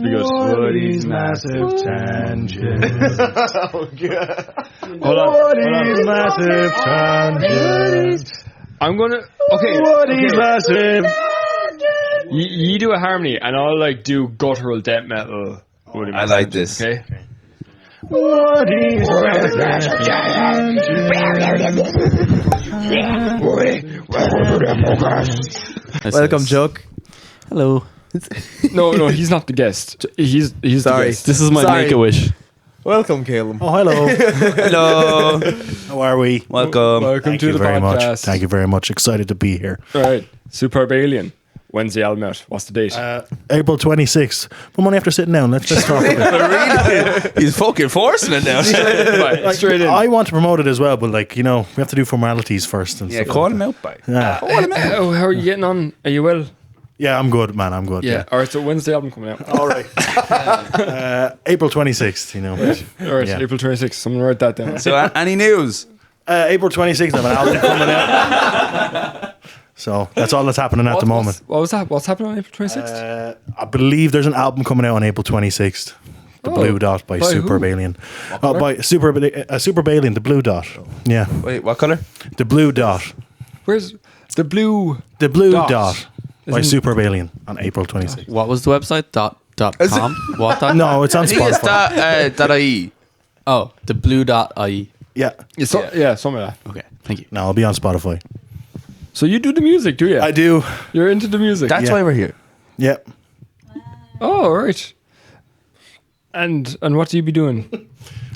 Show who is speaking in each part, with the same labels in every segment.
Speaker 1: Because
Speaker 2: Woody's massive tangent.
Speaker 3: Oh, God.
Speaker 1: hold on.
Speaker 2: Woody's massive tangent.
Speaker 1: I'm gonna. Okay.
Speaker 2: Woody's massive.
Speaker 1: You do a harmony, and I'll like do guttural death metal. Woody
Speaker 3: I like this.
Speaker 1: Okay.
Speaker 2: Woody's massive tangent.
Speaker 4: Welcome, Chuck.
Speaker 5: Hello.
Speaker 1: No, he's not the guest. He's
Speaker 4: Sorry.
Speaker 1: the guest.
Speaker 5: This is my
Speaker 4: Sorry.
Speaker 5: Make-A-Wish.
Speaker 4: Welcome, Caleb.
Speaker 2: Oh, hello.
Speaker 4: Hello.
Speaker 2: How are we?
Speaker 4: Welcome.
Speaker 1: Welcome
Speaker 2: Thank
Speaker 1: to
Speaker 2: you
Speaker 1: the
Speaker 2: very much.
Speaker 1: podcast.
Speaker 2: Thank you very much. Excited to be here.
Speaker 1: Right. Superb Alien. When's the album out? What's the date?
Speaker 2: April 26th. I'm only after sitting down. Let's talk about it.
Speaker 3: He's fucking forcing it now.
Speaker 1: Right, straight in.
Speaker 2: I want to promote it as well, but like, you know, we have to do formalities first. And
Speaker 3: Yeah,
Speaker 2: stuff
Speaker 3: call
Speaker 2: like
Speaker 3: him
Speaker 2: that.
Speaker 3: out, by.
Speaker 2: Yeah.
Speaker 1: How are you getting on? Are you well?
Speaker 2: Yeah, I'm good, man. I'm good. Yeah.
Speaker 1: All right. So when's the album coming out?
Speaker 2: All right. April 26th, you know.
Speaker 1: All right.
Speaker 2: Yeah.
Speaker 1: April 26th. Someone write that down.
Speaker 3: So, any news?
Speaker 2: April 26th, I have an album coming out. So that's all that's happening at the moment.
Speaker 1: What was that? What's happening on April 26th?
Speaker 2: I believe there's an album coming out on April 26th. The Blue Dot by Superb
Speaker 1: who?
Speaker 2: Alien. Oh, by Superb Alien, the Blue Dot. Yeah.
Speaker 3: Wait, what colour?
Speaker 2: The Blue Dot.
Speaker 1: Where's the blue?
Speaker 2: The Blue
Speaker 1: Dot.
Speaker 2: Dot by
Speaker 1: Isn't-
Speaker 2: Superb Alien on April 26th.
Speaker 5: What was the website? .com? What dot?
Speaker 2: No, it's on
Speaker 3: I think it's
Speaker 2: Spotify.
Speaker 3: .ie.
Speaker 5: Oh, the blue.ie.
Speaker 2: Yeah.
Speaker 1: Yeah, something like that.
Speaker 5: Okay, thank you.
Speaker 2: No, I'll be on Spotify.
Speaker 1: So you do the music, do you?
Speaker 2: I do.
Speaker 1: You're into the music.
Speaker 3: That's
Speaker 2: Yeah.
Speaker 3: why we're here.
Speaker 2: Yeah.
Speaker 1: Oh, all right. And what do you be doing?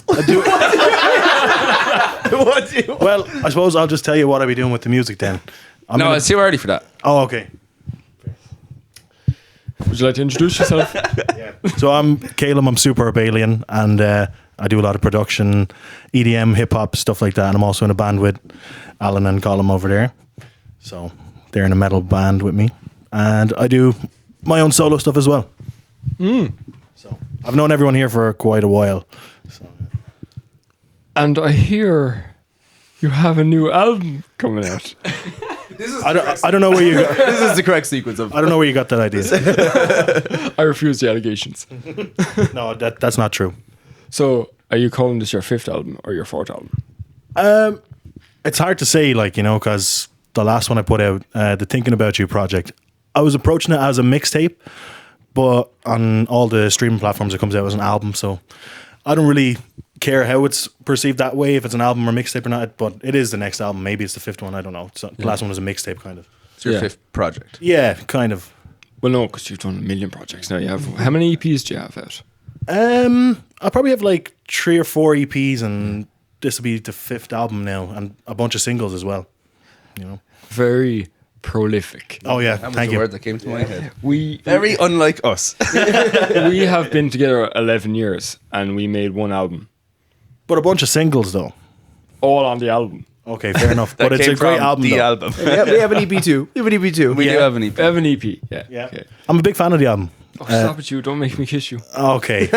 Speaker 3: What do you?
Speaker 2: Well, I suppose I'll just tell you what I'll be doing with the music then.
Speaker 3: No, it's too early for that.
Speaker 2: Oh, okay.
Speaker 1: Would you like to introduce yourself?
Speaker 2: So I'm Callum, I'm Superb Alien, and I do a lot of production, EDM, hip hop, stuff like that. And I'm also in a band with Alan and Callum over there. So they're in a metal band with me. And I do my own solo stuff as well. So I've known everyone here for quite a while. So,
Speaker 1: And I hear you have a new album coming out.
Speaker 2: I don't know where you got,
Speaker 4: This is the correct sequence of.
Speaker 2: I don't know where you got that idea.
Speaker 1: I refuse the allegations.
Speaker 2: No, that's not true.
Speaker 1: So are you calling this your fifth album or your fourth album?
Speaker 2: It's hard to say, like, you know, because the last one I put out, the Thinking About You project, I was approaching it as a mixtape, but on all the streaming platforms it comes out as an album, so I don't really care how it's perceived that way, if it's an album or mixtape or not, but it is the next album. Maybe it's the fifth one, I don't know. So the last one was a mixtape, kind of.
Speaker 3: It's your
Speaker 1: Yeah.
Speaker 3: fifth project.
Speaker 2: Yeah, kind of.
Speaker 1: Well, no, because you've done a million projects now. You have how many EPs do you have out?
Speaker 2: I probably have like 3 or 4 EPs, and this will be the 5th album now, and a bunch of singles as well. You know.
Speaker 1: Very prolific.
Speaker 2: Oh yeah,
Speaker 3: That was
Speaker 2: thank
Speaker 3: the
Speaker 2: you.
Speaker 3: word that came to my head.
Speaker 1: We
Speaker 3: Very unlike us.
Speaker 1: we have been together 11 years and we made one album,
Speaker 2: But a bunch of singles though.
Speaker 1: all on the album.
Speaker 2: Okay, fair enough.
Speaker 3: That
Speaker 2: But it's
Speaker 3: came
Speaker 2: a great
Speaker 3: from
Speaker 2: album.
Speaker 3: The
Speaker 2: though.
Speaker 3: album.
Speaker 4: We have an EP too. We have an EP too.
Speaker 3: We do have an EP.
Speaker 1: We have an EP. Yeah.
Speaker 2: Yeah,
Speaker 1: Okay.
Speaker 2: I'm a big fan of the album.
Speaker 1: Oh, stop it, you! Don't make me kiss you.
Speaker 2: Okay.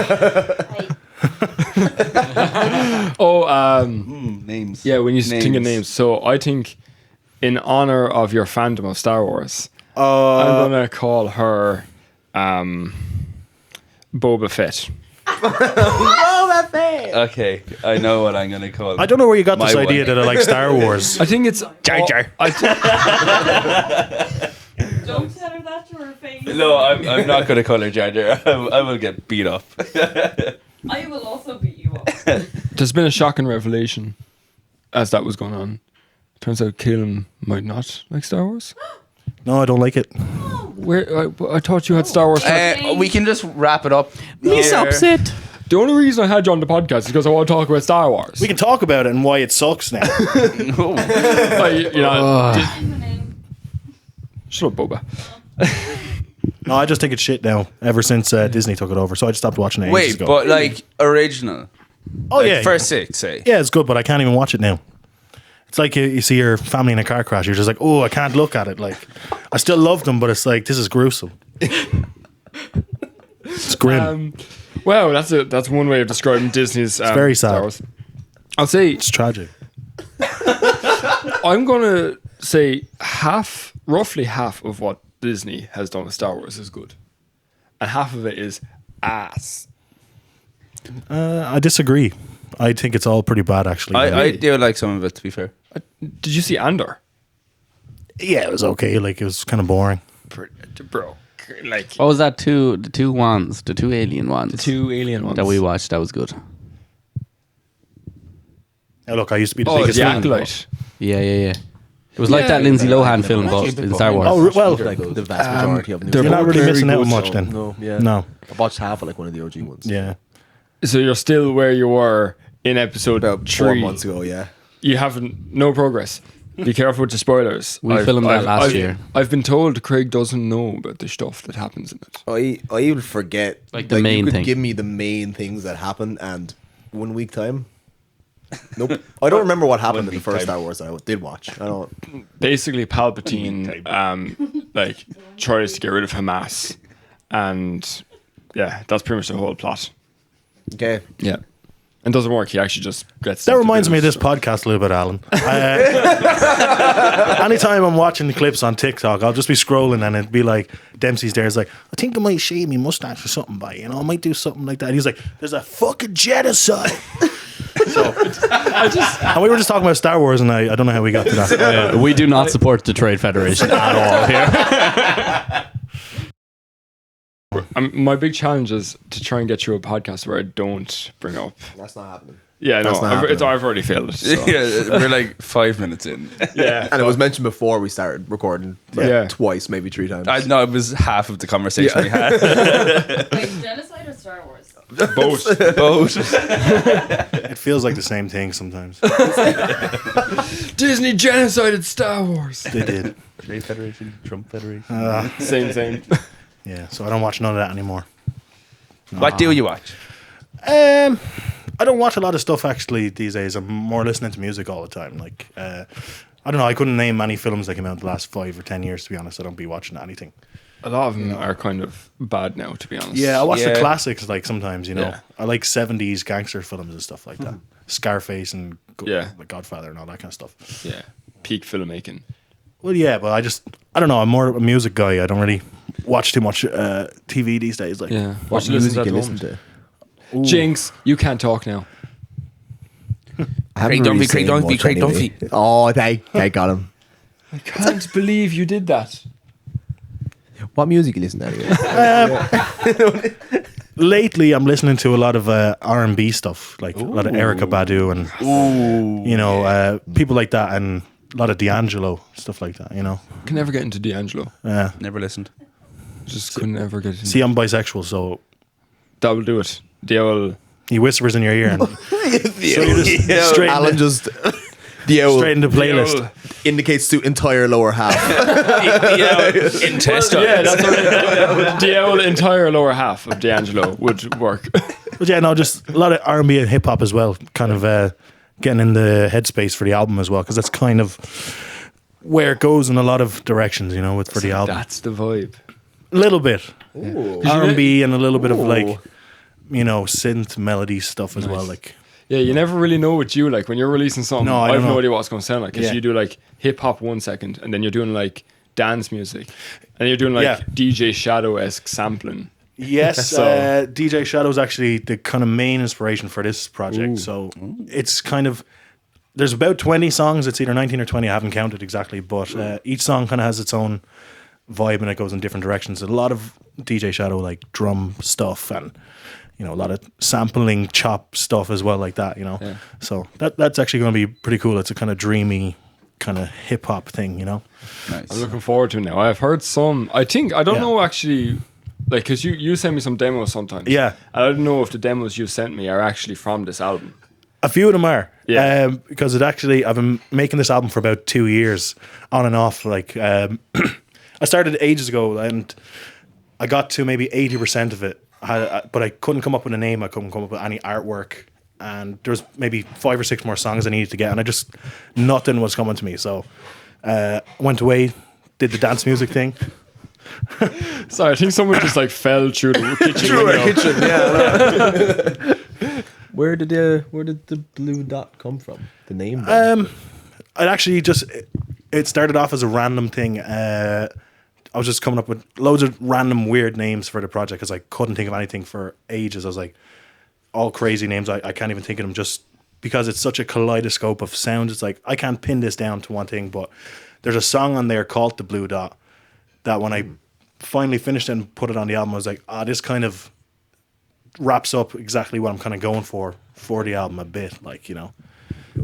Speaker 3: Names.
Speaker 1: Yeah, when you think of names. So I think, in honor of your fandom of Star Wars, I'm gonna call her Boba Fett.
Speaker 3: Okay, I know what I'm gonna call.
Speaker 2: I don't know where you got this
Speaker 3: My
Speaker 2: idea
Speaker 3: one.
Speaker 2: that I like Star Wars.
Speaker 1: I think it's
Speaker 3: Jar Jar.
Speaker 6: Don't tell her that to her face.
Speaker 3: No, I'm not gonna call her Jar Jar. I will get beat up.
Speaker 6: I will also beat you up.
Speaker 1: There's been a shocking revelation as that was going on. Turns out Callum might not like Star Wars.
Speaker 2: No, I don't like it.
Speaker 1: Where I thought you had Star Wars.
Speaker 3: We can just wrap it up.
Speaker 5: Me's
Speaker 3: here.
Speaker 5: upset.
Speaker 1: The only reason I had you on the podcast is because I want to talk about Star Wars.
Speaker 2: We can talk about it and why it sucks now.
Speaker 3: No.
Speaker 1: You know,
Speaker 6: In the name.
Speaker 1: shut up, Boba.
Speaker 2: No, I just think it's shit now. Ever since Disney took it over, so I just stopped watching it. ages
Speaker 3: Wait,
Speaker 2: ago.
Speaker 3: but like original.
Speaker 2: oh
Speaker 3: Like
Speaker 2: yeah,
Speaker 3: first 6, say.
Speaker 2: yeah, it's good, but I can't even watch it now. It's like you see your family in a car crash. You're just like, oh, I can't look at it. Like, I still love them, but it's like this is gruesome. It's grim.
Speaker 1: Wow, that's one way of describing Disney's.
Speaker 2: very sad.
Speaker 1: Star Wars. I'll say
Speaker 2: It's tragic.
Speaker 1: I'm gonna say roughly half of what Disney has done with Star Wars is good, and half of it is ass.
Speaker 2: I disagree. I think it's all pretty bad, actually.
Speaker 3: I do like some of it, to be fair.
Speaker 1: Did you see Andor?
Speaker 2: Yeah, it was okay. Like, it was kind of boring.
Speaker 1: Bro, like
Speaker 5: What was that? The two alien ones.
Speaker 1: the two alien ones
Speaker 5: that we watched. That was good.
Speaker 2: Now, look, I used to be the
Speaker 1: Oh,
Speaker 2: biggest
Speaker 1: the
Speaker 2: fan.
Speaker 1: Acolyte.
Speaker 5: Yeah. It was like that Lindsay Lohan film, but in Star Wars.
Speaker 2: Oh, well,
Speaker 4: Like the vast majority of them.
Speaker 1: they're
Speaker 2: you're not
Speaker 1: both
Speaker 2: really
Speaker 1: very
Speaker 2: missing out
Speaker 1: good,
Speaker 2: on much
Speaker 1: so-
Speaker 2: then.
Speaker 4: No, yeah.
Speaker 2: No.
Speaker 4: I watched half of like one of the OG ones.
Speaker 2: Yeah.
Speaker 1: So you're still where you were in episode
Speaker 4: About
Speaker 1: 3.
Speaker 4: 4 months ago, yeah.
Speaker 1: You haven't no progress. Be careful with the spoilers.
Speaker 5: We filmed that last year.
Speaker 1: I've been told Craig doesn't know about the stuff that happens in it.
Speaker 4: I even forget
Speaker 5: Like the main
Speaker 4: you could
Speaker 5: thing.
Speaker 4: give me the main things that happen, and 1 week time. Nope. I don't remember what happened in the first Star Wars that I did watch. I don't.
Speaker 1: Basically, Palpatine like tries to get rid of Hamas, and yeah, that's pretty much the whole plot.
Speaker 4: Okay.
Speaker 1: Yeah, and doesn't work. He actually just gets.
Speaker 2: That reminds me of this podcast a little bit, Alan. Anytime I'm watching the clips on TikTok, I'll just be scrolling and it'd be like, Dempsey's there. It's like, I think I might shave me mustache or something by, I might do something like that. He's like, there's a fucking genocide. And we were just talking about Star Wars, and I don't know how we got to that.
Speaker 5: We do not support the Trade Federation at all here.
Speaker 1: My big challenge is to try and get you a podcast where I don't bring up.
Speaker 4: That's not happening.
Speaker 1: Yeah, no,
Speaker 4: That's not
Speaker 1: I've
Speaker 4: happening.
Speaker 1: already failed it. So.
Speaker 3: Yeah, we're like 5 minutes in.
Speaker 1: Yeah,
Speaker 4: And it was mentioned before we started recording. Like,
Speaker 1: Yeah.
Speaker 4: Twice, maybe 3 times.
Speaker 3: I know it was half of the conversation we had.
Speaker 6: Wait, genocide or Star Wars?
Speaker 1: both.
Speaker 3: Both.
Speaker 2: It feels like the same thing sometimes.
Speaker 1: Disney genocided Star Wars.
Speaker 2: They did.
Speaker 3: Trade Federation, Trump Federation.
Speaker 1: Same.
Speaker 2: Yeah, so I don't watch none of that anymore.
Speaker 3: What do you watch?
Speaker 2: I don't watch a lot of stuff actually these days. I'm more listening to music all the time. Like, I don't know. I couldn't name any films that came out in the last 5 or 10 years. To be honest, I don't be watching anything.
Speaker 1: A lot of them are kind of bad now, to be honest.
Speaker 2: Yeah, I watch the
Speaker 3: Yeah.
Speaker 2: classics. Like sometimes,
Speaker 1: Yeah.
Speaker 2: I like 70s gangster films and stuff like that. Scarface and
Speaker 1: Yeah.
Speaker 2: like Godfather and all that kind of stuff.
Speaker 1: Yeah, peak filmmaking.
Speaker 2: Well, yeah, but I don't know. I'm more a music guy. I don't really watch too much TV these days. Like,
Speaker 1: Yeah,
Speaker 4: What
Speaker 1: watch
Speaker 4: music
Speaker 1: at
Speaker 4: you
Speaker 1: home.
Speaker 4: listen to?
Speaker 1: Jinx, you can't talk now.
Speaker 4: I haven't
Speaker 3: Craig Dunphy,
Speaker 4: really
Speaker 3: Craig
Speaker 4: seen
Speaker 3: Dunphy,
Speaker 4: much
Speaker 3: Craig
Speaker 4: anyway.
Speaker 3: Dunphy.
Speaker 4: Oh, they got him.
Speaker 1: I can't believe you did that.
Speaker 4: What music you listen to anyway?
Speaker 2: lately, I'm listening to a lot of R&B stuff, like a lot of Erykah Badu and people like that, and a lot of D'Angelo stuff like that.
Speaker 1: Can never get into D'Angelo.
Speaker 3: Never listened.
Speaker 1: Just could never get into.
Speaker 2: See, I'm bisexual, so
Speaker 1: That will do it. The old.
Speaker 2: he whispers in your ear and straight,
Speaker 4: Alan
Speaker 2: into,
Speaker 4: just the owl
Speaker 2: straight into playlist.
Speaker 4: indicates to entire lower half.
Speaker 3: Intestine.
Speaker 1: Yeah, that's what the old entire lower half of D'Angelo would work.
Speaker 2: But yeah, no, just a lot of R&B and hip hop as well. Kind of getting in the headspace for the album as well, because that's kind of where it goes in a lot of directions, for the album.
Speaker 1: That's the vibe.
Speaker 2: A little bit
Speaker 4: Ooh.
Speaker 2: R&B and a little bit of like, synth melody stuff as well. Like,
Speaker 1: Yeah, you never really know what you like when you're releasing something.
Speaker 2: No, I
Speaker 1: I have
Speaker 2: don't
Speaker 1: no
Speaker 2: know.
Speaker 1: idea what it's going to sound like, because
Speaker 2: Yeah.
Speaker 1: you do like hip hop 1 second, and then you're doing like dance music, and you're doing like
Speaker 2: Yeah.
Speaker 1: DJ Shadow-esque sampling.
Speaker 2: yes,
Speaker 1: So-
Speaker 2: DJ Shadow's actually the kind of main inspiration for this project. So it's kind of, there's about 20 songs. It's either 19 or 20. I haven't counted exactly, but each song kind of has its own vibe and it goes in different directions. A lot of DJ Shadow like drum stuff and a lot of sampling chop stuff as well, like that.
Speaker 1: Yeah.
Speaker 2: So that's actually going to be pretty cool. It's a kind of dreamy kind of hip hop thing.
Speaker 1: I'm
Speaker 3: Nice.
Speaker 1: looking forward to it now. I've heard some. I don't
Speaker 2: Yeah.
Speaker 1: know actually, like, because you send me some demos sometimes.
Speaker 2: Yeah.
Speaker 1: I don't know if the demos you sent me are actually from this album.
Speaker 2: A few of them are,
Speaker 1: Yeah.
Speaker 2: because I've been making this album for about 2 years, on and off. Like, I started ages ago, and I got to maybe 80% of it, but I couldn't come up with a name. I couldn't come up with any artwork, and there was maybe 5 or 6 more songs I needed to get, and nothing was coming to me. So, went away, did the dance music thing.
Speaker 1: Sorry, I think someone just like fell through the kitchen
Speaker 4: Through our
Speaker 1: window.
Speaker 4: kitchen, yeah. Where did the blue dot come from? The name?
Speaker 2: It actually it started off as a random thing. I was just coming up with loads of random weird names for the project because I couldn't think of anything for ages. I was like, all crazy names. I can't even think of them just because it's such a kaleidoscope of sounds. It's like, I can't pin this down to one thing, but there's a song on there called The Blue Dot that when I finally finished it and put it on the album, I was like, this kind of wraps up exactly what I'm kind of going for the album a bit, like, you know.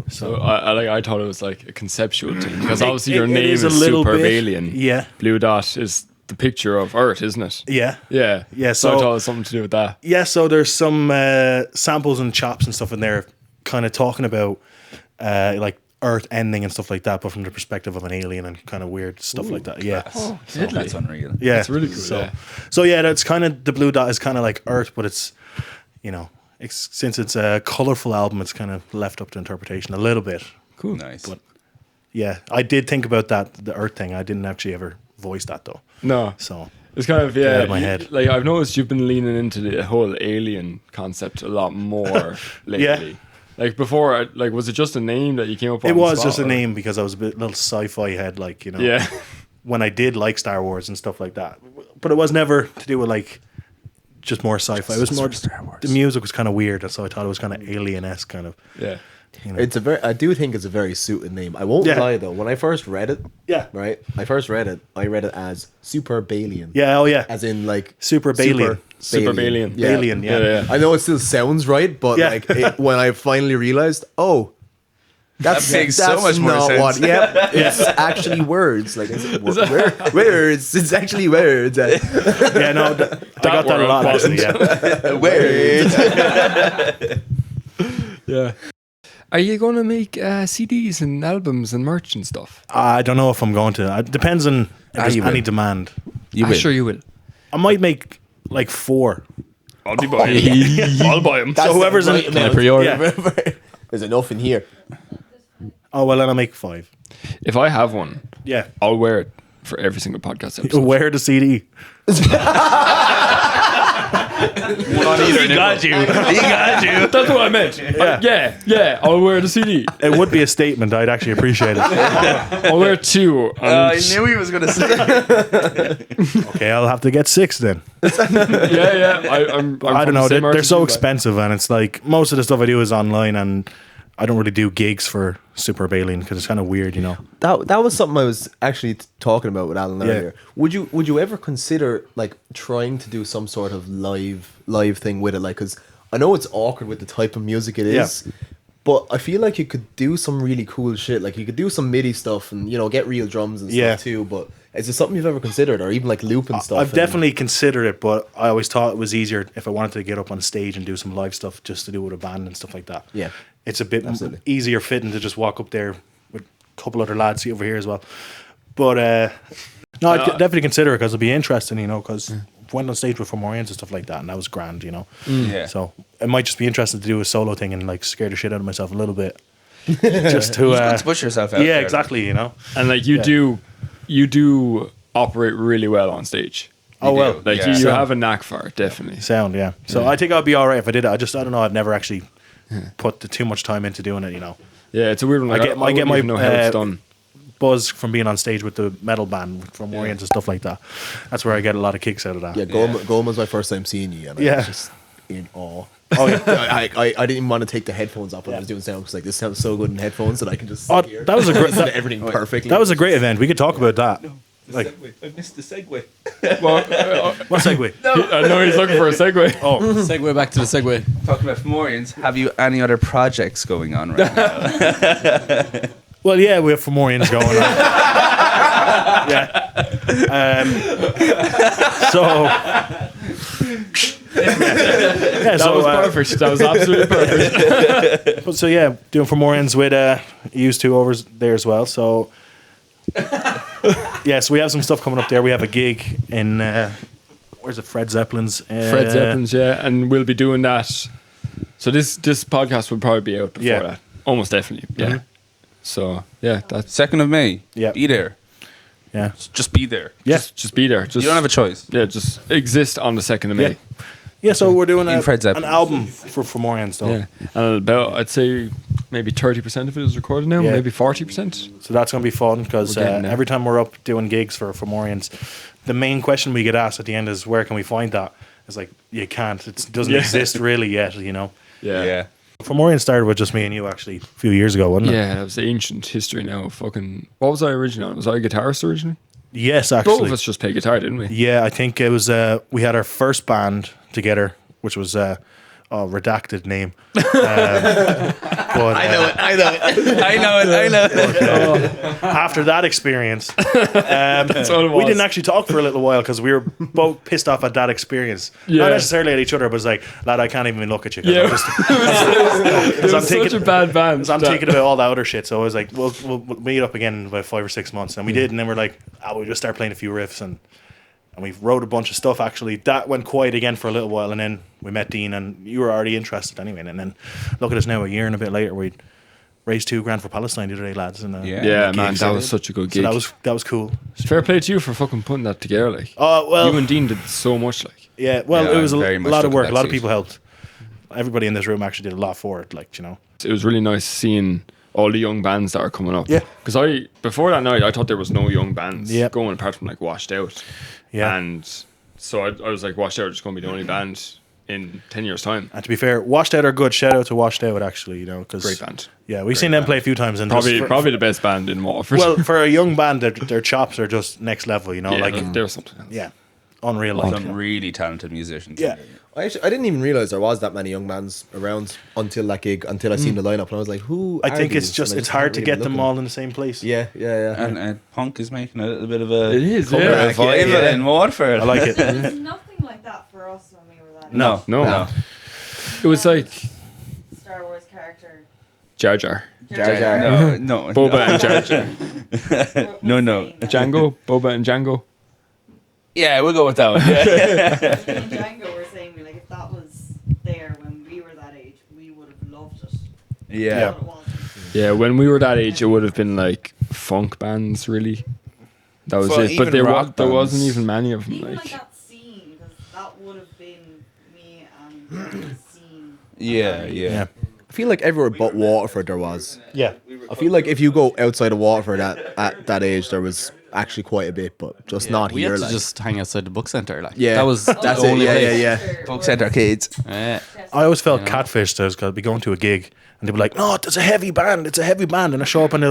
Speaker 1: So I thought it was like a conceptual thing because obviously
Speaker 2: It-
Speaker 1: your
Speaker 2: it
Speaker 1: name
Speaker 2: is
Speaker 1: is
Speaker 2: a little
Speaker 1: Superb
Speaker 2: bit,
Speaker 1: Alien.
Speaker 2: yeah.
Speaker 1: Blue Dot is the picture of Earth, isn't it?
Speaker 2: Yeah.
Speaker 1: Yeah.
Speaker 2: Yeah,
Speaker 1: So I
Speaker 2: so-
Speaker 1: thought it was something to do with that.
Speaker 2: Yeah, so there's some samples and chops and stuff in there kind of talking about like Earth ending and stuff like that, but from the perspective of an alien and kind of weird stuff like that. Yeah.
Speaker 3: That's unreal.
Speaker 2: Yeah.
Speaker 1: It's really cool.
Speaker 2: So yeah, that's kind of, the Blue Dot is kind of like Earth, but it's, you know, since it's a colorful album, it's kind of left up to interpretation a little bit.
Speaker 3: Cool. Nice.
Speaker 2: But yeah, I did think about that, the Earth thing. I didn't actually ever voice that though.
Speaker 1: No.
Speaker 2: So
Speaker 1: It's kind of,
Speaker 2: out of my head.
Speaker 1: Like, I've noticed you've been leaning into the whole alien concept a lot more lately.
Speaker 2: Yeah.
Speaker 1: Like, before, like, was it just a name that you came up on?
Speaker 2: it
Speaker 1: the
Speaker 2: was
Speaker 1: spot,
Speaker 2: just a
Speaker 1: or-
Speaker 2: name because I was a bit little sci-fi head, like, you know.
Speaker 1: Yeah.
Speaker 2: When I did like Star Wars and stuff like that, but it was never to do with like just more sci-fi. It was more
Speaker 3: Star Wars.
Speaker 2: the music was kind of weird, so I thought it was kind of alien-esque, kind of.
Speaker 1: Yeah.
Speaker 2: You know.
Speaker 4: It's I do think it's a very suited name. I won't
Speaker 2: Yeah.
Speaker 4: lie though. When I first read it,
Speaker 2: Yeah.
Speaker 4: right. I read it as Superb Alien.
Speaker 2: Yeah. Oh yeah.
Speaker 4: As in like
Speaker 2: Super Alien.
Speaker 1: Super Alien.
Speaker 4: Yeah.
Speaker 2: Alien. Yeah.
Speaker 1: Yeah.
Speaker 4: I know it still sounds right, but
Speaker 2: Yeah.
Speaker 4: like when I finally realized, that's
Speaker 3: makes so much more
Speaker 4: not
Speaker 3: sense.
Speaker 4: What, yeah, it's actually words. Like words. It's actually words.
Speaker 2: Yeah. No, I got that a lot actually. Yeah.
Speaker 4: Words.
Speaker 1: Yeah. Are you going to make CDs and albums and merch and stuff?
Speaker 2: I don't know if I'm going to. It depends on if there's
Speaker 3: you
Speaker 2: any
Speaker 3: will.
Speaker 2: demand.
Speaker 3: You will.
Speaker 1: Sure you will.
Speaker 2: I might make like 4.
Speaker 1: I'll be buying. I'll buy them.
Speaker 2: So whoever's in,
Speaker 5: Can I pre-order?
Speaker 2: Yeah.
Speaker 4: There's enough in here.
Speaker 2: Oh well, then I'll make 5.
Speaker 1: If I have one,
Speaker 2: Yeah.
Speaker 1: I'll wear it for every single podcast episode.
Speaker 2: Wear the CD.
Speaker 1: One on either. He got you. That's what I meant. Yeah. I'll wear the CD.
Speaker 2: It would be a statement. I'd actually appreciate it.
Speaker 1: I'll wear 2.
Speaker 3: I
Speaker 1: And
Speaker 3: knew he was going to say.
Speaker 2: Okay, I'll have to get 6 then.
Speaker 1: yeah. I'm
Speaker 2: I don't know.
Speaker 1: They're
Speaker 2: They're so expensive, and it's like most of the stuff I do is online, and I don't really do gigs for Superb Alien because it's kind of weird, you know.
Speaker 4: That was something I was actually talking about with Alan
Speaker 2: Yeah.
Speaker 4: earlier. Would you ever consider like trying to do some sort of live thing with it? Like, because I know it's awkward with the type of music it is, but I feel like you could do some really cool shit. Like you could do some MIDI stuff and get real drums and
Speaker 2: Yeah.
Speaker 4: stuff too. But is it something you've ever considered, or even like looping stuff?
Speaker 2: I've
Speaker 4: and-
Speaker 2: definitely considered it, but I always thought it was easier if I wanted to get up on stage and do some live stuff just to do with a band and stuff like that.
Speaker 4: Yeah.
Speaker 2: It's a bit
Speaker 4: Absolutely.
Speaker 2: easier fitting to just walk up there with a couple other lads over here as well. But no, I'd definitely consider it because it'd be interesting, because went on stage with Fomorians and stuff like that, and that was grand,
Speaker 3: Yeah.
Speaker 2: So it might just be interesting to do a solo thing and like scare the shit out of myself a little bit, just to
Speaker 3: Let's push yourself out.
Speaker 2: yeah,
Speaker 3: there.
Speaker 2: exactly,
Speaker 1: And like you do operate really well on stage.
Speaker 2: Oh well,
Speaker 3: do.
Speaker 1: Like
Speaker 3: Yeah.
Speaker 1: you have a knack for it, definitely.
Speaker 2: sound, yeah. So I think I'd be all right if I did it. I don't know. I've never actually put too much time into doing it,
Speaker 1: Yeah, it's a weird one. Like,
Speaker 2: I get my
Speaker 1: even know how it's done.
Speaker 2: buzz from being on stage with the metal band from Fomorians and stuff like that. That's where I get a lot of kicks out of that.
Speaker 4: Yeah, Golem was my first time seeing you, and I
Speaker 2: Yeah.
Speaker 4: was just in awe.
Speaker 2: Oh yeah.
Speaker 4: I didn't even want to take the headphones off when I was doing sound because like this sounds so good in headphones that I can just
Speaker 2: Oh,
Speaker 4: sit here.
Speaker 2: that was a great.
Speaker 4: Listen to everything perfectly.
Speaker 2: That was a great event. We could talk about that. Like
Speaker 3: I missed the segue.
Speaker 1: Well,
Speaker 2: what segue?
Speaker 1: I know he's looking for a segue.
Speaker 2: Oh,
Speaker 5: Segue back to the segue.
Speaker 3: Talking about Fomorians, have you any other projects going on right now?
Speaker 2: well, yeah, we have Fomorians going on. Yeah. So. Yeah,
Speaker 1: That was perfect. That was absolutely perfect.
Speaker 2: So yeah, doing Fomorians with used two over there as well. So yeah, so we have some stuff coming up there. We have a gig in where's it? Fred Zeppelin's.
Speaker 1: Fred Zeppelin's, yeah, and we'll be doing that. So this podcast will probably be out before
Speaker 2: Yeah.
Speaker 1: that, almost definitely. Yeah. So yeah, that's
Speaker 3: 2nd of May.
Speaker 2: Yeah.
Speaker 3: Be there.
Speaker 2: Yeah,
Speaker 3: Just be there.
Speaker 2: yeah,
Speaker 1: just be there. Just
Speaker 3: You don't have a choice.
Speaker 1: yeah, just exist on the 2nd of May.
Speaker 2: yeah. So we're doing
Speaker 3: In Fred
Speaker 2: an
Speaker 3: Zeppelin's.
Speaker 2: album for Fomorians though.
Speaker 1: Yeah, and about I'd say maybe 30% of it is recorded now,
Speaker 2: Yeah.
Speaker 1: maybe 40%.
Speaker 2: So that's going to be fun because
Speaker 1: We're getting there.
Speaker 2: every time we're up doing gigs for Fomorians, the main question we get asked at the end is, where can we find that? It's like, you can't. It doesn't
Speaker 1: Yeah.
Speaker 2: exist really yet, you know.
Speaker 3: Yeah.
Speaker 2: Fomorians started with just me and you actually a few years ago, wasn't it?
Speaker 1: Yeah, that was ancient history now. Fucking, what was I originally on? Was I a guitarist originally?
Speaker 2: Yes,
Speaker 1: Both
Speaker 2: actually.
Speaker 1: of us just played guitar, didn't we?
Speaker 2: Yeah, I think it was. We had our first band together, which was redacted name. But,
Speaker 3: I know it.
Speaker 2: after that experience,
Speaker 1: all it
Speaker 2: we
Speaker 1: was.
Speaker 2: didn't actually talk for a little while because we were both pissed off at that experience.
Speaker 1: Yeah.
Speaker 2: Not necessarily at each other, but it's like, lad, I can't even look at you. 'cause
Speaker 1: Yeah.
Speaker 2: I'm just-
Speaker 1: It was
Speaker 2: I'm
Speaker 1: such
Speaker 2: thinking-
Speaker 1: a bad band.
Speaker 2: I'm
Speaker 1: that-
Speaker 2: thinking about all that other shit. So I was like, we'll meet up again in about 5 or 6 months. And we did. And then we're like, we'll just start playing a few riffs. And we wrote a bunch of stuff, actually. That went quiet again for a little while. And then we met Dean. And you were already interested anyway. And then look at us now, a year and a bit later. We raised $2,000 for Palestine the other day, lads. And,
Speaker 3: Yeah.
Speaker 1: Yeah,
Speaker 2: the
Speaker 1: man,
Speaker 2: gigs
Speaker 1: that
Speaker 2: I
Speaker 1: was
Speaker 2: did.
Speaker 1: such a good
Speaker 2: So
Speaker 1: gig.
Speaker 2: that was cool.
Speaker 1: Fair play to you for fucking putting that together. Like,
Speaker 2: Oh, well.
Speaker 1: you and Dean did so much. Like,
Speaker 2: Yeah, well,
Speaker 3: Yeah,
Speaker 2: it was a
Speaker 3: I'm very much
Speaker 2: lot of
Speaker 3: looking
Speaker 2: work.
Speaker 3: at
Speaker 2: A lot of
Speaker 3: that
Speaker 2: people helped. Everybody in this room actually did a lot for it, like, you know.
Speaker 1: it was really nice seeing all the young bands that are coming up.
Speaker 2: Yeah.
Speaker 1: Because before that night, I thought there was no young bands
Speaker 2: Yeah.
Speaker 1: going apart from like Washed Out.
Speaker 2: Yeah.
Speaker 1: And so I was like, Washed Out is going to be the only band in 10 years' time.
Speaker 2: And to be fair, Washed Out are good. Shout out to Washed Out, actually, you know. Cause,
Speaker 1: Great band.
Speaker 2: Yeah, we've seen them play a few times. And just
Speaker 1: Probably
Speaker 2: for-
Speaker 1: the best band in Waterford.
Speaker 2: Well, for a young band, their chops are just next level, you know.
Speaker 1: yeah,
Speaker 2: like,
Speaker 1: there's something else.
Speaker 2: yeah, unreal. Like,
Speaker 3: Some really talented musicians.
Speaker 2: yeah.
Speaker 4: I didn't even realize there was that many young bands around until that gig, until I seen the lineup, and I was like, "Who?"
Speaker 2: I
Speaker 4: are
Speaker 2: think
Speaker 4: these?
Speaker 2: it's just
Speaker 4: And I
Speaker 2: it's hard to
Speaker 4: haven't
Speaker 2: get
Speaker 4: really
Speaker 2: them
Speaker 4: been
Speaker 2: all in the same place.
Speaker 4: looking. Yeah.
Speaker 3: And punk is making a little bit of a
Speaker 1: It is,
Speaker 3: comeback
Speaker 1: yeah.
Speaker 3: revival
Speaker 4: Yeah.
Speaker 3: in Waterford.
Speaker 2: I like it.
Speaker 6: There's nothing like that for us when we were that
Speaker 2: No.
Speaker 6: age.
Speaker 1: No. It was like
Speaker 6: Star Wars character.
Speaker 1: Jar Jar.
Speaker 4: Jar Jar.
Speaker 3: No.
Speaker 1: Boba and Jar Jar.
Speaker 3: No.
Speaker 1: Django. Boba and Django.
Speaker 3: Yeah, we'll go with that one. Yeah.
Speaker 6: Me and Django were saying, like, if that was there when we were that age, we would have loved it.
Speaker 3: Yeah.
Speaker 6: But it wasn't.
Speaker 1: Yeah, when we were that age, it would have been like funk bands, really. That was
Speaker 3: Well,
Speaker 1: it. But
Speaker 3: even
Speaker 1: there
Speaker 3: rock
Speaker 1: there wasn't
Speaker 3: bands.
Speaker 1: even many of them.
Speaker 6: Even like
Speaker 1: Like,
Speaker 6: that scene, because that would have been me and the scene.
Speaker 3: Yeah.
Speaker 2: Yeah.
Speaker 4: I feel like everywhere but Waterford there was.
Speaker 2: Yeah.
Speaker 4: I feel like if you go outside of Waterford at that age, there was actually quite a bit, but just not
Speaker 5: We
Speaker 4: here.
Speaker 5: had to
Speaker 4: Like.
Speaker 5: just hang outside the book centre. Like,
Speaker 4: Yeah.
Speaker 5: that was
Speaker 4: That's
Speaker 5: the
Speaker 4: it,
Speaker 5: only
Speaker 4: yeah,
Speaker 5: place.
Speaker 4: yeah.
Speaker 3: Folk Centre Arcades.
Speaker 5: Yeah.
Speaker 2: I always felt
Speaker 5: You know?
Speaker 2: catfished because I'd be going to a gig and they'd be like, "No, it's a heavy band. It's a heavy band." And I show up and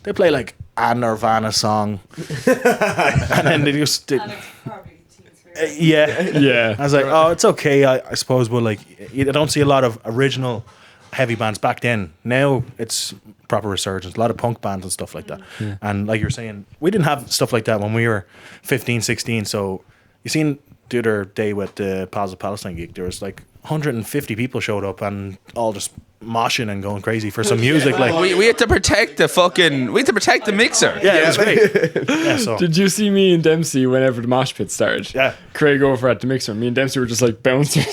Speaker 2: they play like a Nirvana song, and then they just
Speaker 6: And it's probably Teen Spirit.
Speaker 2: yeah.
Speaker 1: yeah.
Speaker 2: I was like, "Oh, it's okay, I suppose." But like, I don't see a lot of original heavy bands back then. Now it's proper resurgence. A lot of punk bands and stuff like that. And like you're saying, we didn't have stuff like that when we were 15, 16. So you seen the other day with the Pals of Palestine gig, there was like 150 people showed up and all just moshing and going crazy for some music. Like,
Speaker 3: We had to protect the mixer.
Speaker 2: yeah, it was great. Yeah, so
Speaker 1: Did you see me and Dempsey whenever the mosh pit started?
Speaker 2: Yeah.
Speaker 1: Craig over at the mixer. Me and Dempsey were just like bouncers.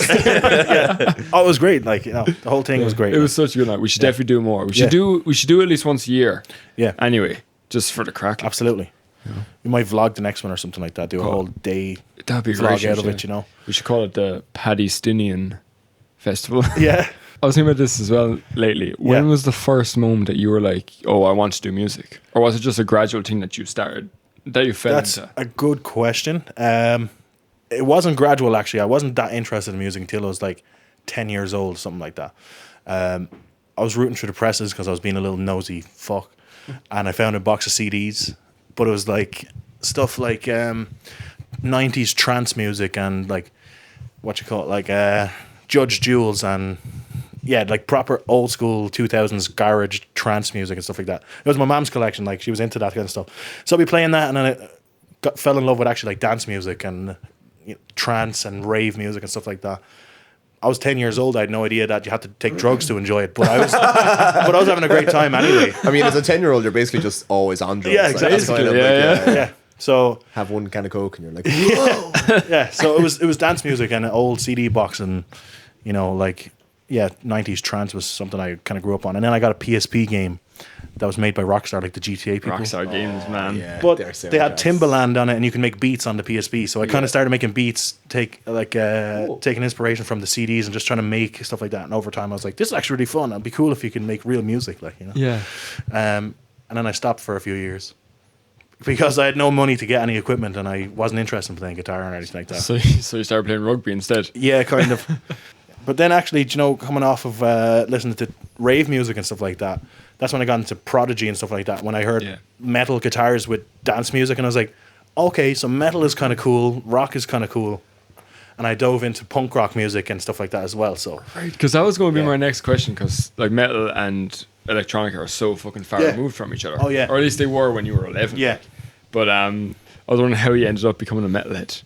Speaker 2: oh, it was great. Like, you know, the whole thing was great.
Speaker 1: It was such a good night. We should definitely do more. We should do at least once a year.
Speaker 2: yeah,
Speaker 1: Anyway, just for the crack.
Speaker 2: absolutely. We might vlog the next one or something like that. Do a
Speaker 1: Cool.
Speaker 2: whole day
Speaker 1: That'd be
Speaker 2: vlog
Speaker 1: great.
Speaker 2: out of it, you know.
Speaker 1: We should call it the Palestinian Festival.
Speaker 2: Yeah.
Speaker 1: I was thinking about this as well lately. When
Speaker 2: Yeah.
Speaker 1: was the first moment that you were like, "Oh, I want to do music," or was it just a gradual thing that you started, that you fell
Speaker 2: That's
Speaker 1: into?
Speaker 2: a good question. It wasn't gradual, actually. I wasn't that interested in music until I was like 10 years old, something like that. I was rooting through the presses because I was being a little nosy fuck. And I found a box of CDs, but it was like stuff like 90s trance music and like, what you call it, like Judge Jules and yeah, like proper old school 2000s garage trance music and stuff like that. It was my mom's collection, like she was into that kind of stuff. So I'd be playing that and then I fell in love with actually like dance music and trance and rave music and stuff like that. I was 10 years old. I had no idea that you had to take drugs to enjoy it, but I was having a great time anyway.
Speaker 4: I mean, as a 10-year-old, you're basically just always on drugs.
Speaker 2: Yeah,
Speaker 4: Like,
Speaker 2: exactly.
Speaker 4: that's kind of
Speaker 1: Yeah.
Speaker 2: Yeah. So
Speaker 4: have one can of Coke and you're like, whoa.
Speaker 2: yeah, so it was dance music and an old CD box and like 90s trance was something I kind of grew up on. And then I got a PSP game that was made by Rockstar, like the GTA people.
Speaker 1: Rockstar Games, man.
Speaker 4: Yeah,
Speaker 2: But
Speaker 4: they're so
Speaker 2: they had
Speaker 4: gas.
Speaker 2: Timbaland on it, and you can make beats on the PSP. So I kind of started making beats, taking inspiration from the CDs and just trying to make stuff like that. And over time, I was like, this is actually really fun. It'd be cool if you can make real music, like, you know.
Speaker 1: Yeah.
Speaker 2: And then I stopped for a few years because I had no money to get any equipment, and I wasn't interested in playing guitar or anything like that.
Speaker 1: So you started playing rugby instead.
Speaker 2: Yeah, kind of. But then actually, you know, coming off of listening to rave music and stuff like that, that's when I got into Prodigy and stuff like that. When I heard metal guitars with dance music, and I was like, okay, so metal is kind of cool, rock is kind of cool. And I dove into punk rock music and stuff like that as well. So
Speaker 1: Because that was going to be my next question, because like metal and electronic are so fucking far removed from each other.
Speaker 2: Oh, yeah.
Speaker 1: Or at least they were when you were 11.
Speaker 2: yeah,
Speaker 1: But I was wondering how you ended up becoming a metalhead.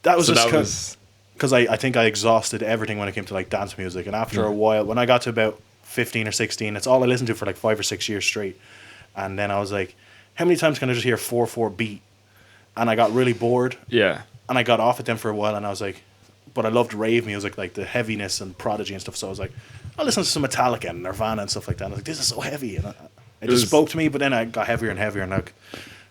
Speaker 2: that was
Speaker 1: So
Speaker 2: just
Speaker 1: that was...
Speaker 2: because I think I exhausted everything when it came to like dance music. And after a while, when I got to about 15 or 16, it's all I listened to for like 5 or 6 years straight. And then I was like, how many times can I just hear 4/4 beat? And I got really bored.
Speaker 1: Yeah.
Speaker 2: And I got off it then for a while, and I was like, but I loved rave music, like the heaviness and Prodigy and stuff. So I was like, I'll listen to some Metallica and Nirvana and stuff like that. And I was like, this is so heavy. And it just spoke to me, but then I got heavier and heavier, and like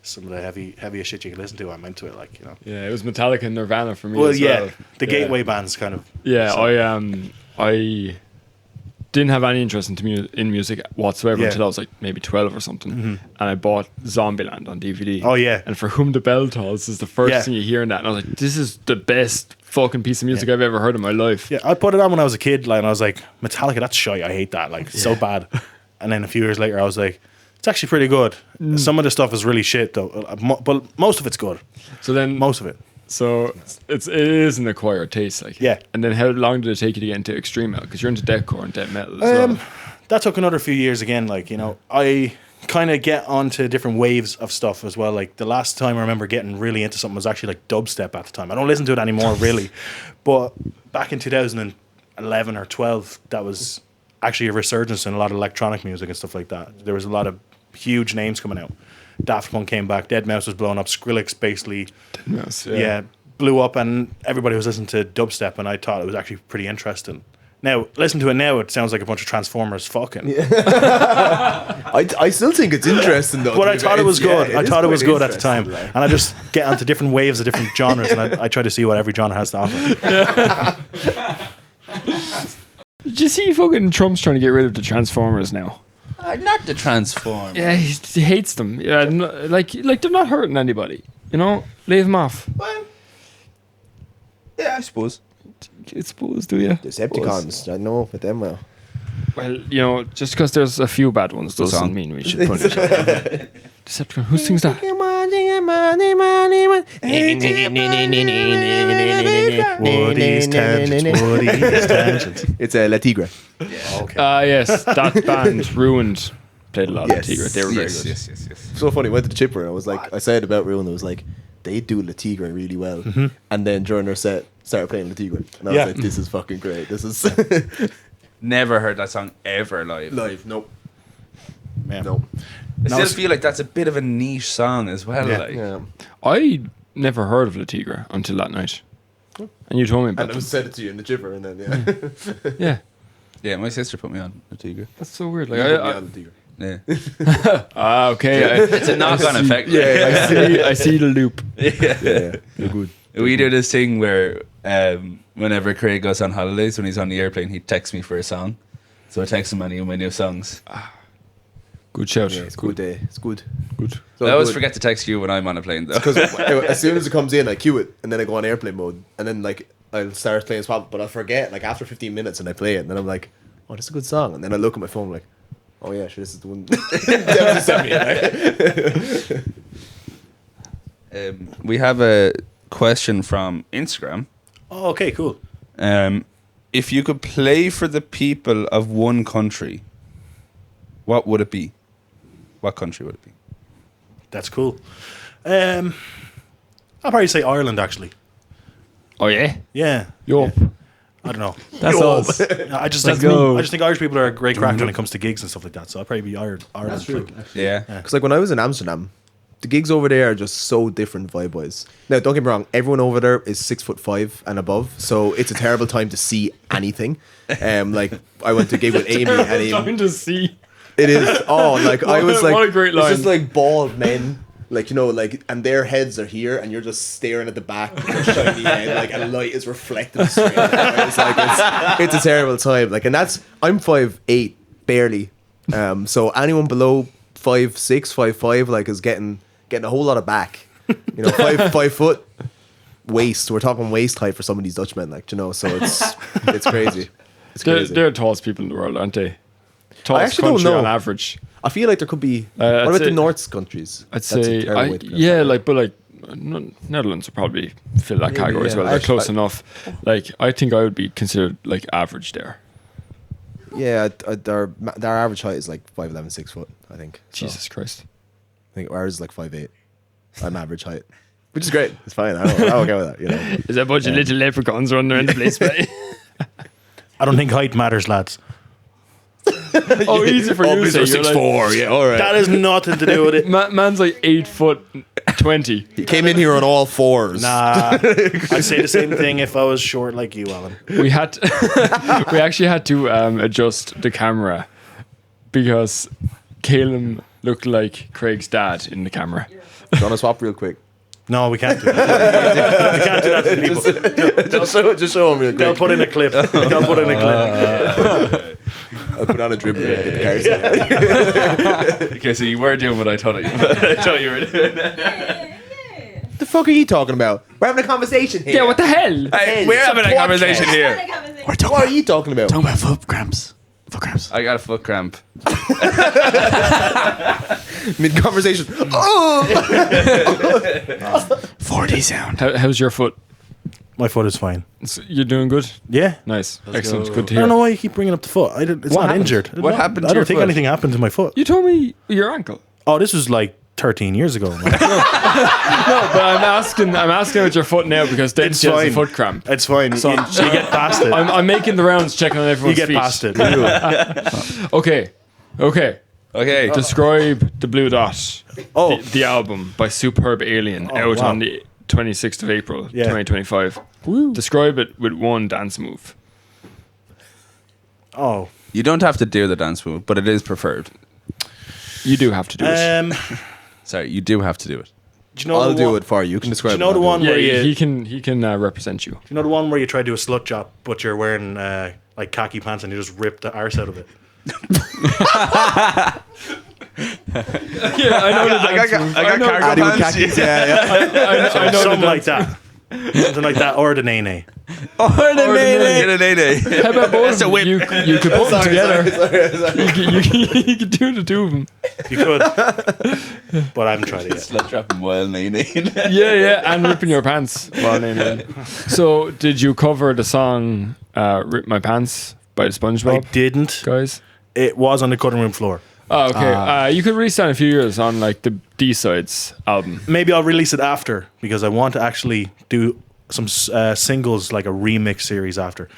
Speaker 2: some of the heaviest shit you can listen to, I'm into it, like, you know.
Speaker 1: Yeah, it was Metallica and Nirvana for me
Speaker 2: Well,
Speaker 1: as
Speaker 2: yeah,
Speaker 1: well.
Speaker 2: the gateway bands kind of.
Speaker 1: Yeah,
Speaker 2: So-
Speaker 1: I didn't have any interest in music whatsoever
Speaker 2: Yeah.
Speaker 1: until I was like maybe 12 or something. And I bought Zombieland on DVD.
Speaker 2: Oh, yeah.
Speaker 1: And For Whom the Bell Tolls is the first
Speaker 2: Yeah.
Speaker 1: thing you hear in that. And I was like, this is the best fucking piece of music I've ever heard in my life.
Speaker 2: Yeah, I put it on when I was a kid, like, and I was like, Metallica, that's shite. I hate that. Like, it's so bad. And then a few years later, I was like, it's actually pretty good. Some of the stuff is really shit, though. But most of it's good.
Speaker 1: So then,
Speaker 2: Most of it.
Speaker 1: so it is an acquired taste, like.
Speaker 2: Yeah.
Speaker 1: And then how long did it take you to get into extreme metal? Because you're into deathcore and death metal as well.
Speaker 2: That took another few years again. Like, you know, I kind of get onto different waves of stuff as well. Like, the last time I remember getting really into something was actually like dubstep at the time. I don't listen to it anymore, really. But back in 2011 or 12, that was actually a resurgence in a lot of electronic music and stuff like that. There was a lot of huge names coming out. Daft Punk came back. Deadmau5 was blowing up. Skrillex basically, blew up, and everybody was listening to dubstep, and I thought it was actually pretty interesting. Now, listen to it now, it sounds like a bunch of Transformers fucking.
Speaker 4: I still think it's interesting though.
Speaker 2: But I thought it was good.
Speaker 4: Yeah,
Speaker 2: I thought it was
Speaker 4: quite
Speaker 2: good at the time.
Speaker 4: interesting, like.
Speaker 2: And I just get onto different waves of different genres, and I try to see what every genre has to offer.
Speaker 1: Did you see fucking Trump's trying to get rid of the Transformers now?
Speaker 3: Not the Transform.
Speaker 1: Yeah, he hates them. Yeah, like they're not hurting anybody. You know, leave them off.
Speaker 3: Well, yeah, I suppose.
Speaker 1: I suppose, do you?
Speaker 4: Decepticons, I know with them well.
Speaker 1: Well, you know, just because there's a few bad ones doesn't
Speaker 3: song.
Speaker 1: mean we should punish them. Decepticon, who sings that?
Speaker 2: Woody's tangents.
Speaker 4: It's a La Tigre.
Speaker 2: Okay.
Speaker 1: Yes, that band Ruined played a lot of Tigre. They were very good.
Speaker 3: Yes.
Speaker 4: So funny, went to the Chipper and I was like, I said about Ruin, I was like, they do La Tigre really well. And then during their set, started playing La Tigre. And I was
Speaker 2: Yeah.
Speaker 4: like, this is fucking great. This is
Speaker 3: Never heard that song ever live.
Speaker 4: live. Nope.
Speaker 2: Yeah.
Speaker 4: Nope.
Speaker 3: I still
Speaker 2: it's-
Speaker 3: feel like that's a bit of a niche song as well.
Speaker 2: Yeah.
Speaker 3: Like.
Speaker 4: Yeah.
Speaker 1: I never heard of La Tigre until that night. And you told me about
Speaker 4: And I
Speaker 1: them.
Speaker 4: said it to you in the Chipper, and then yeah.
Speaker 1: Yeah,
Speaker 3: Yeah, my sister put me on a Tigre.
Speaker 1: that's so weird.
Speaker 4: You
Speaker 1: Like,
Speaker 4: put me on La Tigre.
Speaker 3: Yeah.
Speaker 1: okay.
Speaker 3: It's a knock-on effect.
Speaker 1: I see the loop.
Speaker 4: Yeah. You're good.
Speaker 3: We do this thing where whenever Craig goes on holidays, when he's on the airplane, he texts me for a song. So I text him any of my new songs.
Speaker 1: Good shout.
Speaker 4: Yeah, it's good. It's good.
Speaker 1: Good.
Speaker 4: So
Speaker 3: I always
Speaker 4: good.
Speaker 3: forget to text you when I'm on a plane, though.
Speaker 4: Because as soon as it comes in, I cue it, and then I go on airplane mode, and then like I'll start playing Swap, but I'll forget like after 15 minutes, and I play it, and then I'm like, oh, this is a good song, and then I look at my phone like, oh yeah, sure, this is the one. Dempsey sent me, right?
Speaker 3: We have a question from Instagram.
Speaker 2: Oh, okay, cool.
Speaker 3: If you could play for the people of one country, what would it be? What country would it be?
Speaker 2: That's cool. I'll probably say Ireland, actually.
Speaker 1: Oh yeah.
Speaker 2: Yeah.
Speaker 1: Yo.
Speaker 2: I don't know.
Speaker 1: That's us.
Speaker 2: I just
Speaker 1: Let's
Speaker 2: think
Speaker 1: go.
Speaker 2: I just think Irish people are a great crack when it comes to gigs and stuff like that. So I'll probably be Ireland.
Speaker 4: That's true.
Speaker 3: Yeah.
Speaker 4: Because like when I was in Amsterdam, the gigs over there are just so different vibe-wise. Now, don't get me wrong, everyone over there is 6'5" and above, so it's a terrible time to see anything. Like I went to a gig with Amy, and
Speaker 1: Trying to see.
Speaker 4: It is. Oh, like I was like,
Speaker 1: what a great line.
Speaker 4: It's just like bald men, like you know, like, and their heads are here, and you're just staring at the back of their shiny head, like, and light is reflecting straight at it. It's like it's a terrible time. Like, and I'm 5'8", barely. So anyone below 5'6", 5'5", like, is getting a whole lot of back. You know, 5 foot waist. We're talking waist height for some of these Dutchmen, like, you know. So it's crazy. It's crazy.
Speaker 1: They're the tallest people in the world, aren't they? Tallest
Speaker 4: actually don't
Speaker 1: country
Speaker 4: know.
Speaker 1: on average.
Speaker 4: I feel like there could be. What
Speaker 1: I'd
Speaker 4: about
Speaker 1: say-
Speaker 4: the North countries?
Speaker 1: I'd
Speaker 4: That's a
Speaker 1: say,
Speaker 4: terrible way to put it.
Speaker 1: yeah, like, but like, Netherlands would probably fill that category as
Speaker 4: yeah.
Speaker 1: well. They're
Speaker 4: Actually,
Speaker 1: close enough. Like, I think I would be considered like average there.
Speaker 4: Yeah, their average height is like 5'11", 6 foot. I think. So,
Speaker 1: Jesus Christ.
Speaker 4: I think ours is like 5'8". I'm average height, which is great. It's fine. I'm okay with that. You know.
Speaker 1: Is that a bunch of little leprechauns running around the place, mate?
Speaker 2: I don't think height matters, lads.
Speaker 1: Oh, easy for you to say. You're like,
Speaker 3: 6'4", yeah, all right.
Speaker 2: That has nothing to do with it.
Speaker 1: man's like 8'20".
Speaker 4: He came in here on all fours.
Speaker 2: Nah, I'd say the same thing if I was short like you, Alan.
Speaker 1: We actually had to adjust the camera because Callum looked like Craig's dad in the camera.
Speaker 4: Do you want to swap real quick?
Speaker 2: No, we can't do that. We can't do that to people.
Speaker 4: just show him real
Speaker 2: They'll
Speaker 4: quick.
Speaker 2: put in a clip. They'll put in a clip.
Speaker 4: I'll put on a dribble. and get the cars.
Speaker 3: Okay, so you were doing what I thought you were doing.
Speaker 4: What the fuck are you talking about? We're having a conversation here.
Speaker 1: Yeah, what the hell?
Speaker 3: Hey, we're having a
Speaker 4: podcast.
Speaker 3: conversation here.
Speaker 6: What
Speaker 4: What are you talking about?
Speaker 5: Talking about foot cramps. Foot cramps.
Speaker 3: I got a foot cramp.
Speaker 4: Mid conversation. Oh!
Speaker 5: 4D sound.
Speaker 1: How's your foot?
Speaker 2: My foot is fine.
Speaker 1: You're doing good?
Speaker 2: Yeah.
Speaker 1: Nice. Excellent. Good to
Speaker 2: I don't
Speaker 1: hear.
Speaker 2: know why you keep bringing up the foot. It's not
Speaker 1: happened?
Speaker 2: injured.
Speaker 3: What happened to
Speaker 2: I don't
Speaker 3: your
Speaker 2: think
Speaker 3: foot?
Speaker 2: anything happened to my foot.
Speaker 1: You told me your ankle.
Speaker 2: Oh, this was like 13 years ago. Man.
Speaker 1: No, but I'm asking about your foot now because Dempsey has a foot cramp.
Speaker 2: It's fine.
Speaker 1: So
Speaker 2: you get past it.
Speaker 1: I'm making the rounds, checking on
Speaker 2: You
Speaker 1: everyone's
Speaker 2: get
Speaker 1: feet.
Speaker 2: past it.
Speaker 1: Okay.
Speaker 3: Okay.
Speaker 1: Describe the Blue Dot.
Speaker 2: Oh.
Speaker 1: The album by Superb Alien out
Speaker 2: wow.
Speaker 1: on the 26th of April,
Speaker 2: Yeah.
Speaker 1: 2025. Describe it with one dance move.
Speaker 2: Oh.
Speaker 3: You don't have to do the dance move, but it is preferred.
Speaker 1: You do have to do it.
Speaker 3: Sorry, you do have to do it.
Speaker 2: Do you know
Speaker 4: I'll
Speaker 2: the
Speaker 4: do
Speaker 2: one,
Speaker 4: it for you. You can describe
Speaker 2: Do you know
Speaker 4: it.
Speaker 2: the one
Speaker 1: Yeah,
Speaker 2: where you?
Speaker 1: he can represent you.
Speaker 2: Do you know the one where you try to do a slut job, but you're wearing like khaki pants and you just rip the arse out of it?
Speaker 1: Yeah, I know the dance move.
Speaker 3: I got cargo
Speaker 4: Addy with
Speaker 3: pants.
Speaker 4: khakis, yeah.
Speaker 1: I know
Speaker 2: Something
Speaker 1: the
Speaker 2: like that. Something like that, or the nay.
Speaker 3: Get a nay-nay.
Speaker 1: How about both? You could put them together. You could do the two of them.
Speaker 2: You could, but I haven't tried it yet.
Speaker 3: Let's drop him while nay-nay.
Speaker 1: Yeah, and ripping your pants. Well, so, did you cover the song "Rip My Pants" by the
Speaker 2: I
Speaker 1: SpongeBob
Speaker 2: didn't.
Speaker 1: guys?
Speaker 2: It was on the cutting room floor.
Speaker 1: Oh, okay. You could release that in a few years on like the D-Sides album.
Speaker 2: Maybe I'll release it after because I want to actually do some singles, like a remix series after.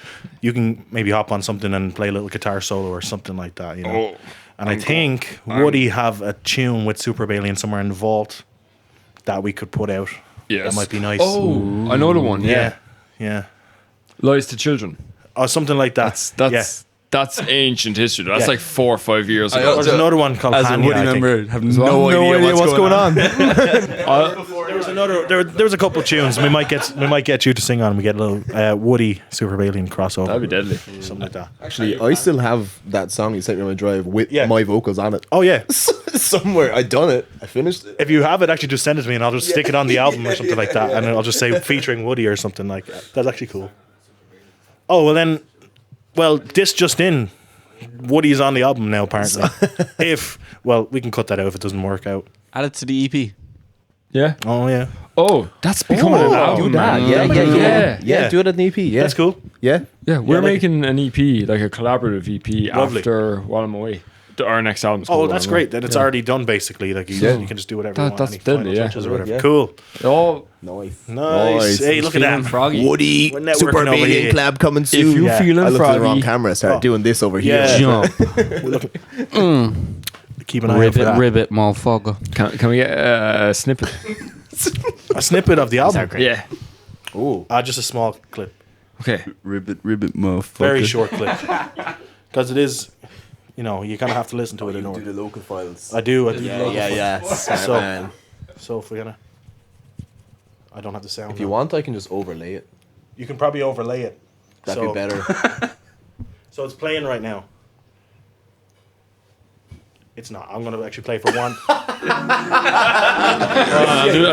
Speaker 2: You can maybe hop on something and play a little guitar solo or something like that, you know.
Speaker 1: Oh,
Speaker 2: And I think Woody have a tune with Super Alien somewhere in the vault that we could put out.
Speaker 1: yes.
Speaker 2: That might be nice.
Speaker 1: Oh, I know the one.
Speaker 2: Yeah.
Speaker 1: Lies to Children.
Speaker 2: Oh, something like that.
Speaker 1: That's ancient history. That's
Speaker 2: Yeah.
Speaker 1: like 4 or 5 years
Speaker 3: I
Speaker 1: ago.
Speaker 2: There's another one called
Speaker 3: As a
Speaker 2: Hanya,
Speaker 3: Woody
Speaker 2: I think.
Speaker 3: member, have
Speaker 1: well.
Speaker 3: no idea what's going on.
Speaker 2: There was another. There was a couple of tunes. We might get you to sing on. We get a little Woody Super Alien crossover.
Speaker 1: That'd be deadly.
Speaker 2: Something like that.
Speaker 4: Actually, I still have that song you sent me on my drive with
Speaker 2: Yeah.
Speaker 4: my vocals on it.
Speaker 2: Oh yeah.
Speaker 4: Somewhere. I done it. I finished it.
Speaker 2: If you have it, actually just send it to me and I'll just stick it on the album or something like that, and then I'll just say featuring Woody or something like that. That's actually cool. Oh well, this just in. Woody's on the album now, apparently. We can cut that out if it doesn't work out.
Speaker 5: Add it to the EP.
Speaker 1: Yeah.
Speaker 2: Oh yeah,
Speaker 1: Oh, that's becoming an album.
Speaker 4: Do that.
Speaker 1: man.
Speaker 4: Yeah,
Speaker 1: Yeah.
Speaker 4: Yeah, do it at an EP. Yeah.
Speaker 2: that's cool.
Speaker 4: Yeah.
Speaker 1: Yeah, we're
Speaker 2: Yeah, like-
Speaker 1: making an EP, like a collaborative EP,
Speaker 2: Lovely.
Speaker 1: after While I'm Away. Our next album's
Speaker 2: Oh,
Speaker 1: called
Speaker 2: well, that's
Speaker 1: While I'm
Speaker 2: great. Then it's already done, basically. Like you can just do whatever you want.
Speaker 1: That's
Speaker 2: any final
Speaker 1: deadly, yeah.
Speaker 2: touches or whatever.
Speaker 4: Yeah.
Speaker 2: Cool.
Speaker 1: Away. Oh,
Speaker 4: Nice.
Speaker 2: Nice. Hey, look at that.
Speaker 5: Froggy.
Speaker 4: Woody,
Speaker 2: We're networking
Speaker 4: Super
Speaker 2: over
Speaker 4: Alien
Speaker 2: here.
Speaker 4: collab coming soon.
Speaker 1: if you
Speaker 2: Yeah.
Speaker 1: feeling
Speaker 4: I looked at the wrong
Speaker 1: froggy,
Speaker 4: camera. I started doing this over here.
Speaker 2: Yeah.
Speaker 5: Jump.
Speaker 2: Keep an eye out for that.
Speaker 5: Ribbit, motherfucker.
Speaker 1: can we get a snippet?
Speaker 2: A snippet of the album.
Speaker 1: Yeah.
Speaker 4: Oh.
Speaker 2: Just a small clip.
Speaker 1: Okay.
Speaker 3: Ribbit, motherfucker.
Speaker 2: Very short clip. Because it is you know, you kind of have to listen to it in
Speaker 4: Do
Speaker 2: order.
Speaker 4: the local files.
Speaker 2: I do.
Speaker 4: Yeah. Smart
Speaker 2: So-
Speaker 4: man.
Speaker 2: So if we're gonna, I don't have the sound.
Speaker 4: If you
Speaker 2: now.
Speaker 4: want, I can just overlay it.
Speaker 2: You can probably overlay it.
Speaker 4: That'd
Speaker 2: So-
Speaker 4: be better.
Speaker 2: So it's playing right now. It's not. I'm gonna actually play for one,
Speaker 1: I'll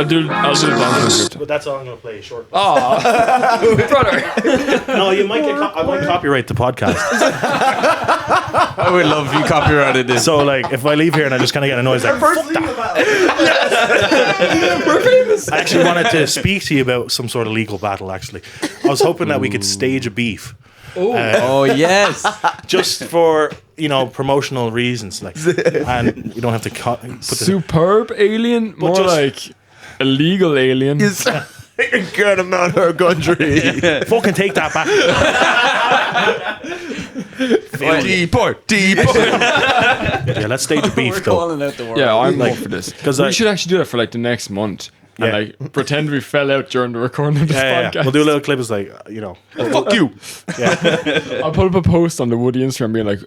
Speaker 1: do the dancing script.
Speaker 2: but that's all I'm gonna play. Short.
Speaker 1: Oh, brother.
Speaker 2: No, you might get. I might copyright the podcast.
Speaker 5: I would love if you copyrighted this.
Speaker 2: So like, if I leave here and I just kind of get a noise like, "Fuck that." I actually wanted to speak to you about some sort of legal battle. Actually, I was hoping that we could stage a beef.
Speaker 5: Oh yes.
Speaker 2: Just for promotional reasons, like, and you don't have to put the
Speaker 1: Superb alien, more
Speaker 2: just-
Speaker 1: like illegal alien.
Speaker 4: Get him out of our country.
Speaker 2: fucking take that back.
Speaker 3: Deport.
Speaker 2: Yeah, let's stage a beef though.
Speaker 5: Calling out the word.
Speaker 1: Yeah, I'm up for this.
Speaker 2: 'cause
Speaker 1: We
Speaker 2: I-
Speaker 1: should actually do that for like the next month. And
Speaker 2: Yeah.
Speaker 1: like pretend we fell out during the recording of this
Speaker 2: Yeah,
Speaker 1: podcast.
Speaker 2: we'll do a little clip. It's like
Speaker 3: Fuck you.
Speaker 1: I'll put up a post on the Woody Instagram being like,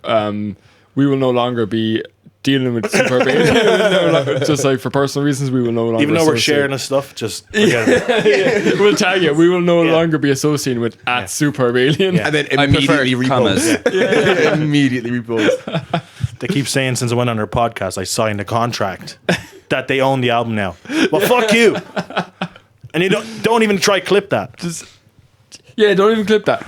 Speaker 1: we will no longer be dealing with superb alien. Just like for personal reasons, we will no longer.
Speaker 2: even though we're
Speaker 1: associate-
Speaker 2: sharing this stuff, just forget it.
Speaker 1: We'll tag you. We will no
Speaker 2: Yeah.
Speaker 1: longer be associated with at superb alien.
Speaker 2: Yeah.
Speaker 4: And then
Speaker 3: I
Speaker 4: immediately
Speaker 3: prefer commas.
Speaker 4: repost. Immediately repost.
Speaker 2: They keep saying since I went on their podcast, I signed a contract that they own the album now. Well, fuck you. And you don't even try clip that.
Speaker 1: Yeah, don't even clip that.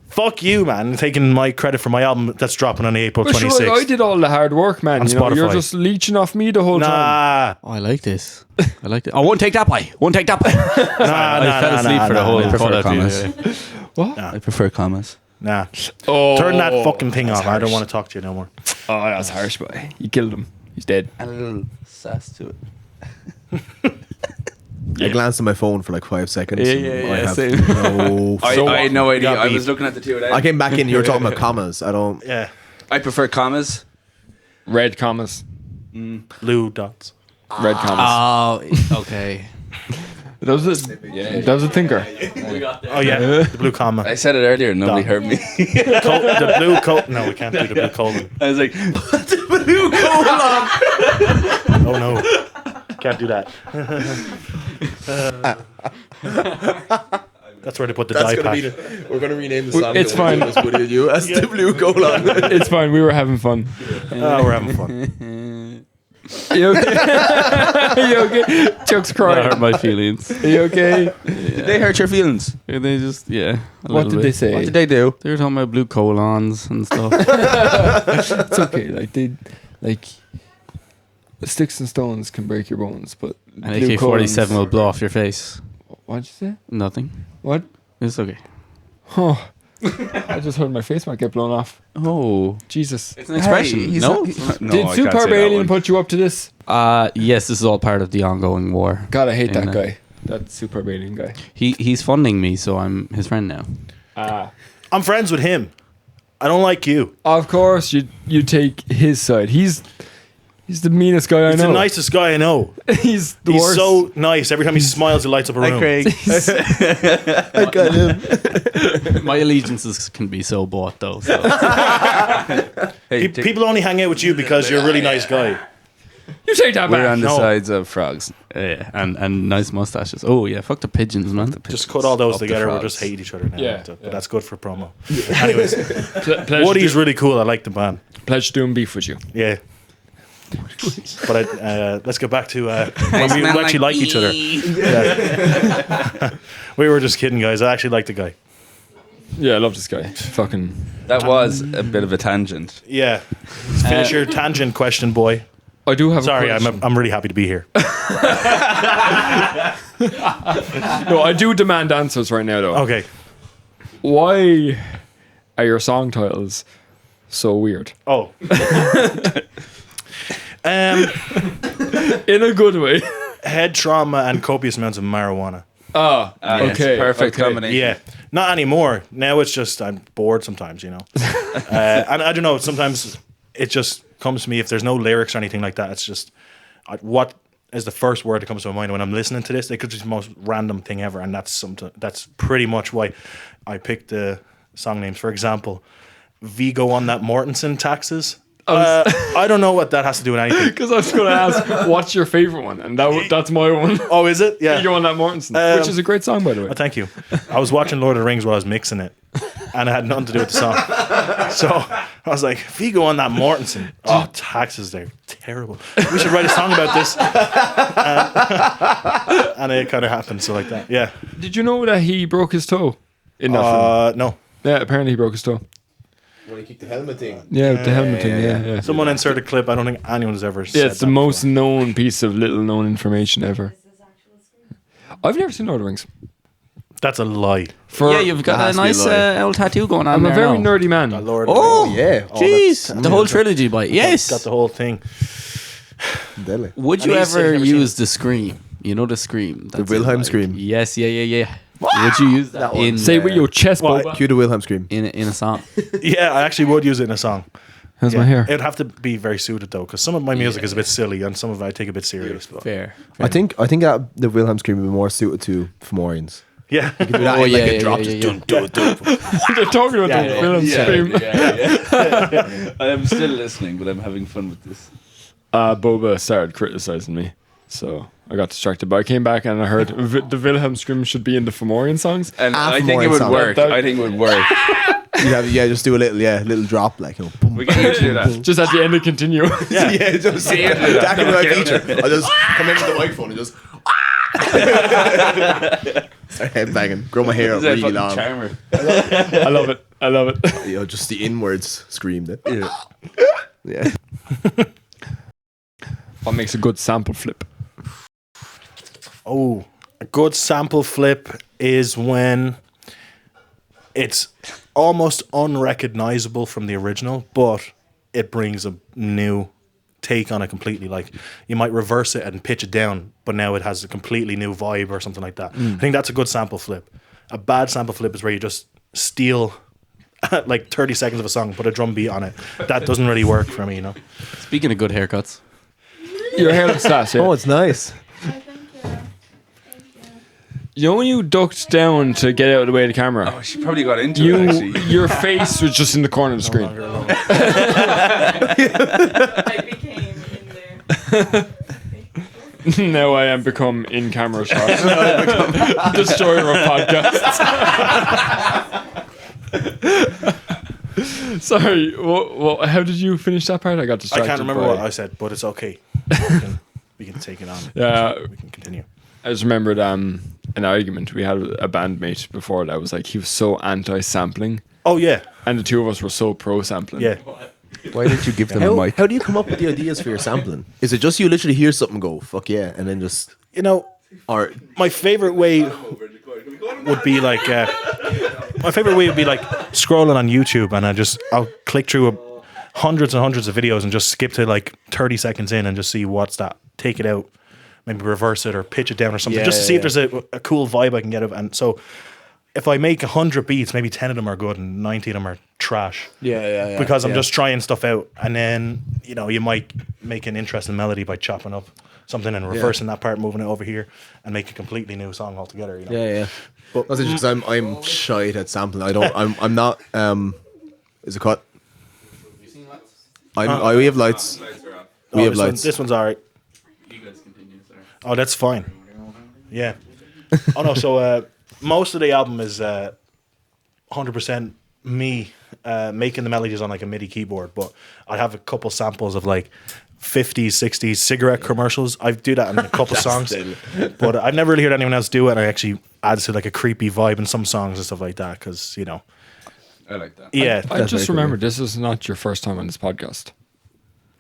Speaker 2: Fuck you, man. Taking my credit for my album that's dropping on April
Speaker 1: But
Speaker 2: 26th.
Speaker 1: sure, I did all the hard work, man.
Speaker 2: On
Speaker 1: You're
Speaker 2: Spotify.
Speaker 1: just leeching off me the whole time.
Speaker 2: Nah,
Speaker 5: Oh, I like this. I like it. I won't take that way. Won't take that way.
Speaker 2: nah,
Speaker 5: I fell asleep for the whole
Speaker 3: I prefer
Speaker 5: call out to you.
Speaker 3: commas.
Speaker 1: What?
Speaker 3: I prefer commas.
Speaker 2: Nah.
Speaker 1: Oh,
Speaker 2: Turn that fucking thing off. I don't
Speaker 1: harsh.
Speaker 2: want to talk to you no more.
Speaker 1: Oh, that's harsh, boy. You killed him. He's dead.
Speaker 3: And a little sass to it.
Speaker 4: I glanced at my phone for like 5 seconds.
Speaker 5: Yeah,
Speaker 4: and
Speaker 5: yeah,
Speaker 4: I
Speaker 5: yeah,
Speaker 4: have
Speaker 5: same.
Speaker 4: no.
Speaker 3: I had no idea.
Speaker 2: got
Speaker 3: I
Speaker 2: beef.
Speaker 3: was looking at the two of them.
Speaker 4: I came back in. You were talking about commas. I don't.
Speaker 2: Yeah.
Speaker 3: I prefer commas.
Speaker 1: Red commas.
Speaker 2: Blue dots.
Speaker 1: Red commas.
Speaker 5: Oh, okay.
Speaker 1: That was a thinker.
Speaker 2: Oh, yeah. The blue comma.
Speaker 3: I said it earlier and nobody
Speaker 2: Dot.
Speaker 3: heard me.
Speaker 2: The blue coat. No, we can't do the blue colon.
Speaker 3: I was like,
Speaker 2: Oh, no. Can't do that. That's where they put the die pack.
Speaker 4: We're gonna rename the song.
Speaker 1: It's fine.
Speaker 4: As you as the blue colon.
Speaker 1: It's fine. We were having fun.
Speaker 2: Oh, we're having fun.
Speaker 1: You okay? You okay? Chuck's
Speaker 5: That
Speaker 1: crying.
Speaker 5: hurt my feelings.
Speaker 1: You okay?
Speaker 3: did they hurt your feelings?
Speaker 5: They just, yeah. a
Speaker 1: What
Speaker 5: little
Speaker 1: did
Speaker 5: bit.
Speaker 1: they say?
Speaker 3: What did they do?
Speaker 5: They were talking about blue colons and stuff.
Speaker 1: It's okay. Like sticks and stones can break your bones, but
Speaker 5: An
Speaker 1: blue
Speaker 5: AK-47 will
Speaker 1: colons-
Speaker 5: blow off your face.
Speaker 1: What'd you say?
Speaker 5: Nothing.
Speaker 1: What?
Speaker 5: It's okay.
Speaker 1: Huh. I just heard my face might get blown off.
Speaker 5: Oh.
Speaker 1: Jesus.
Speaker 5: It's an expression.
Speaker 3: he's
Speaker 5: No?
Speaker 3: no,
Speaker 1: Did
Speaker 3: I can't
Speaker 1: Superb
Speaker 3: say that
Speaker 1: Alien
Speaker 3: one.
Speaker 1: put you up to this?
Speaker 5: Yes, this is all part of the ongoing war.
Speaker 1: God, I hate that
Speaker 5: In,
Speaker 1: guy. That Superb Alien guy.
Speaker 5: He's funding me, so I'm his friend now.
Speaker 2: I'm friends with him. I don't like you.
Speaker 1: Of course, you take his side. He's the meanest guy I
Speaker 2: He's
Speaker 1: know.
Speaker 2: the nicest guy I know.
Speaker 1: He's the
Speaker 2: He's
Speaker 1: worst.
Speaker 2: so nice. Every time he smiles, it lights up a room.
Speaker 4: I got him.
Speaker 5: My allegiances can be so bought, though. So.
Speaker 3: Hey,
Speaker 2: People only hang out with you because you're a really nice guy.
Speaker 1: You take that
Speaker 3: we're
Speaker 1: back.
Speaker 3: on the
Speaker 2: No.
Speaker 3: sides of frogs.
Speaker 5: Yeah, and nice mustaches. Oh yeah, fuck the pigeons, man.
Speaker 2: Just cut all those
Speaker 3: Up the
Speaker 2: together. We'll
Speaker 3: frogs.
Speaker 2: just hate each other now.
Speaker 1: Yeah,
Speaker 2: But
Speaker 1: yeah.
Speaker 2: that's good for promo. Anyways,
Speaker 1: Pledge
Speaker 2: Woody's
Speaker 1: to,
Speaker 2: really cool. I like the band.
Speaker 1: pledge doing beef with you.
Speaker 2: Yeah. But let's get back to when we actually like each other. Yeah. We were just kidding, guys. I actually like the guy.
Speaker 1: Yeah, I love this guy. Fucking.
Speaker 3: That was a bit of a tangent.
Speaker 2: Yeah. Finish your tangent question, boy.
Speaker 1: I do have.
Speaker 2: Sorry,
Speaker 1: a question.
Speaker 2: I'm really happy to be here.
Speaker 1: No, I do demand answers right now, though.
Speaker 2: Okay.
Speaker 1: Why are your song titles so weird?
Speaker 2: Oh.
Speaker 1: In a good way.
Speaker 2: Head trauma and copious amounts of marijuana.
Speaker 1: Ah,
Speaker 3: Yes,
Speaker 1: okay.
Speaker 3: perfect
Speaker 1: okay.
Speaker 3: combination.
Speaker 2: Yeah. Not anymore. Now it's just I'm bored sometimes, you know. And I don't know. Sometimes it just comes to me if there's no lyrics or anything like that. It's just what is the first word that comes to my mind when I'm listening to this. It could be the most random thing ever, and that's pretty much why I picked the song names. For example, Vigo on that Mortensen taxes. I don't know what that has to do with anything.
Speaker 1: Because I was going to ask, what's your favorite one? And that's my one.
Speaker 2: Oh, is it? Yeah.
Speaker 1: You on that Mortensen, which is a great song, by the way.
Speaker 2: Oh, thank you. I was watching Lord of the Rings while I was mixing it, and it had nothing to do with the song. So I was like, Vigo on that Mortensen. Oh, taxes, they're terrible. We should write a song about this. And it kind of happened, so like that. Yeah.
Speaker 1: Did you know that he broke his toe in that film?
Speaker 2: No.
Speaker 1: Yeah, apparently he broke his toe.
Speaker 4: When he kicked the helmet thing.
Speaker 1: Yeah, with the helmet thing, yeah.
Speaker 2: Someone insert a clip. I don't think anyone's ever said
Speaker 1: Yeah, it's the
Speaker 2: that
Speaker 1: most
Speaker 2: before.
Speaker 1: known piece of little known information ever. I've never seen Lord of the Rings.
Speaker 2: That's a lie.
Speaker 1: For,
Speaker 5: Yeah, you've got a nice old tattoo going on
Speaker 1: I'm a
Speaker 5: there
Speaker 1: very
Speaker 5: now.
Speaker 1: nerdy man.
Speaker 2: Lord
Speaker 5: Oh,
Speaker 4: Yeah.
Speaker 5: jeez. The whole trilogy, but yes.
Speaker 2: Got the whole thing.
Speaker 4: Deadly.
Speaker 5: Would you
Speaker 2: And he's
Speaker 5: ever
Speaker 2: never
Speaker 5: use the scream? You know the scream.
Speaker 4: The Wilhelm scream.
Speaker 5: Yes, yeah. Would you use that in
Speaker 1: Say it with your chest,
Speaker 2: Well,
Speaker 1: Boba.
Speaker 4: Cue the Wilhelm scream.
Speaker 5: in a song?
Speaker 2: Yeah, I actually would use it in a song.
Speaker 1: How's
Speaker 2: Yeah.
Speaker 1: my hair?
Speaker 2: It'd have to be very suited though, because some of my music is a bit silly and some of it I take a bit serious. But
Speaker 5: Fair.
Speaker 4: I think that the Wilhelm scream would be more suited to Fomorians.
Speaker 2: yeah,
Speaker 4: Do that
Speaker 5: Oh,
Speaker 4: in,
Speaker 5: yeah,
Speaker 4: like a
Speaker 5: yeah,
Speaker 4: drop,
Speaker 5: yeah,
Speaker 4: just
Speaker 5: yeah.
Speaker 4: dun, dun, dun.
Speaker 1: They're talking about the film scream.
Speaker 3: I am still listening, but I'm having fun with this.
Speaker 1: Boba started criticizing me, so I got distracted. But I came back and I heard the Wilhelm scream should be in the Fomorian songs.
Speaker 3: And
Speaker 4: Ah,
Speaker 3: I think it
Speaker 4: Fomorian
Speaker 3: would
Speaker 4: song.
Speaker 3: work. I think it would work.
Speaker 4: Just do a little drop, like, boom.
Speaker 3: We can do that.
Speaker 1: Just at the end of continue.
Speaker 4: Yeah, just back into my feature. I just come in with the microphone and just start headbanging, grow my hair out really long.
Speaker 3: Charmer.
Speaker 1: I love it.
Speaker 4: Just the inwards scream. Then. Yeah.
Speaker 1: What makes a good sample flip?
Speaker 2: Oh, a good sample flip is when it's almost unrecognizable from the original, but it brings a new take on it completely. Like you might reverse it and pitch it down, but now it has a completely new vibe or something like that. I think that's a good sample flip. A bad sample flip is where you just steal like 30 seconds of a song, put a drum beat on it. That doesn't really work for me, you know.
Speaker 5: Speaking of good haircuts,
Speaker 1: Your hair looks sass, yeah.
Speaker 4: Oh, it's nice.
Speaker 1: You know when you ducked down to get out of the way of the camera?
Speaker 3: Oh, she probably got into it, actually.
Speaker 1: Your face was just in the corner of the screen.
Speaker 6: I became in there.
Speaker 1: Now I am become in camera shot. Destroyer of podcasts. Sorry, how did you finish that part? I got
Speaker 2: I
Speaker 1: distracted.
Speaker 2: can't remember
Speaker 1: by-
Speaker 2: what I said, but it's okay. We can take it on.
Speaker 1: Yeah.
Speaker 2: We can continue.
Speaker 1: I just remembered an argument we had with a bandmate before that was like he was so anti-sampling,
Speaker 2: Oh, yeah.
Speaker 1: and the two of us were so pro-sampling.
Speaker 2: Yeah.
Speaker 4: Why didn't you give them a mic? How do you come up with the ideas for your sampling? Is it just you literally hear something go, fuck yeah, and then just,
Speaker 2: You know,
Speaker 4: or
Speaker 2: my favorite way would be like scrolling on YouTube and I'll click through hundreds and hundreds of videos and just skip to like 30 seconds in and just see what's that, take it out, maybe reverse it or pitch it down or something, just to see if there's a cool vibe I can get of. And so if I make 100 beats, maybe 10 of them are good and 90 of them are trash.
Speaker 5: yeah.
Speaker 2: Because I'm just trying stuff out, and then you might make an interesting melody by chopping up something and reversing that part, moving it over here, and make a completely new song altogether.
Speaker 4: yeah. But that's just because I'm shy at sampling. I'm not. Is it cut? We have lights. We have lights.
Speaker 2: This one's alright.
Speaker 3: You guys continue, sorry.
Speaker 2: Oh, that's fine. Yeah. Oh no. So most of the album is 100% me making the melodies on like a MIDI keyboard, but I have a couple samples of like 50s, 60s cigarette commercials. I do that in a couple songs, but I've never really heard anyone else do it. And I actually adds to like a creepy vibe in some songs and stuff like that because
Speaker 3: I like that.
Speaker 2: yeah.
Speaker 1: I just remembered this is not your first time on this podcast.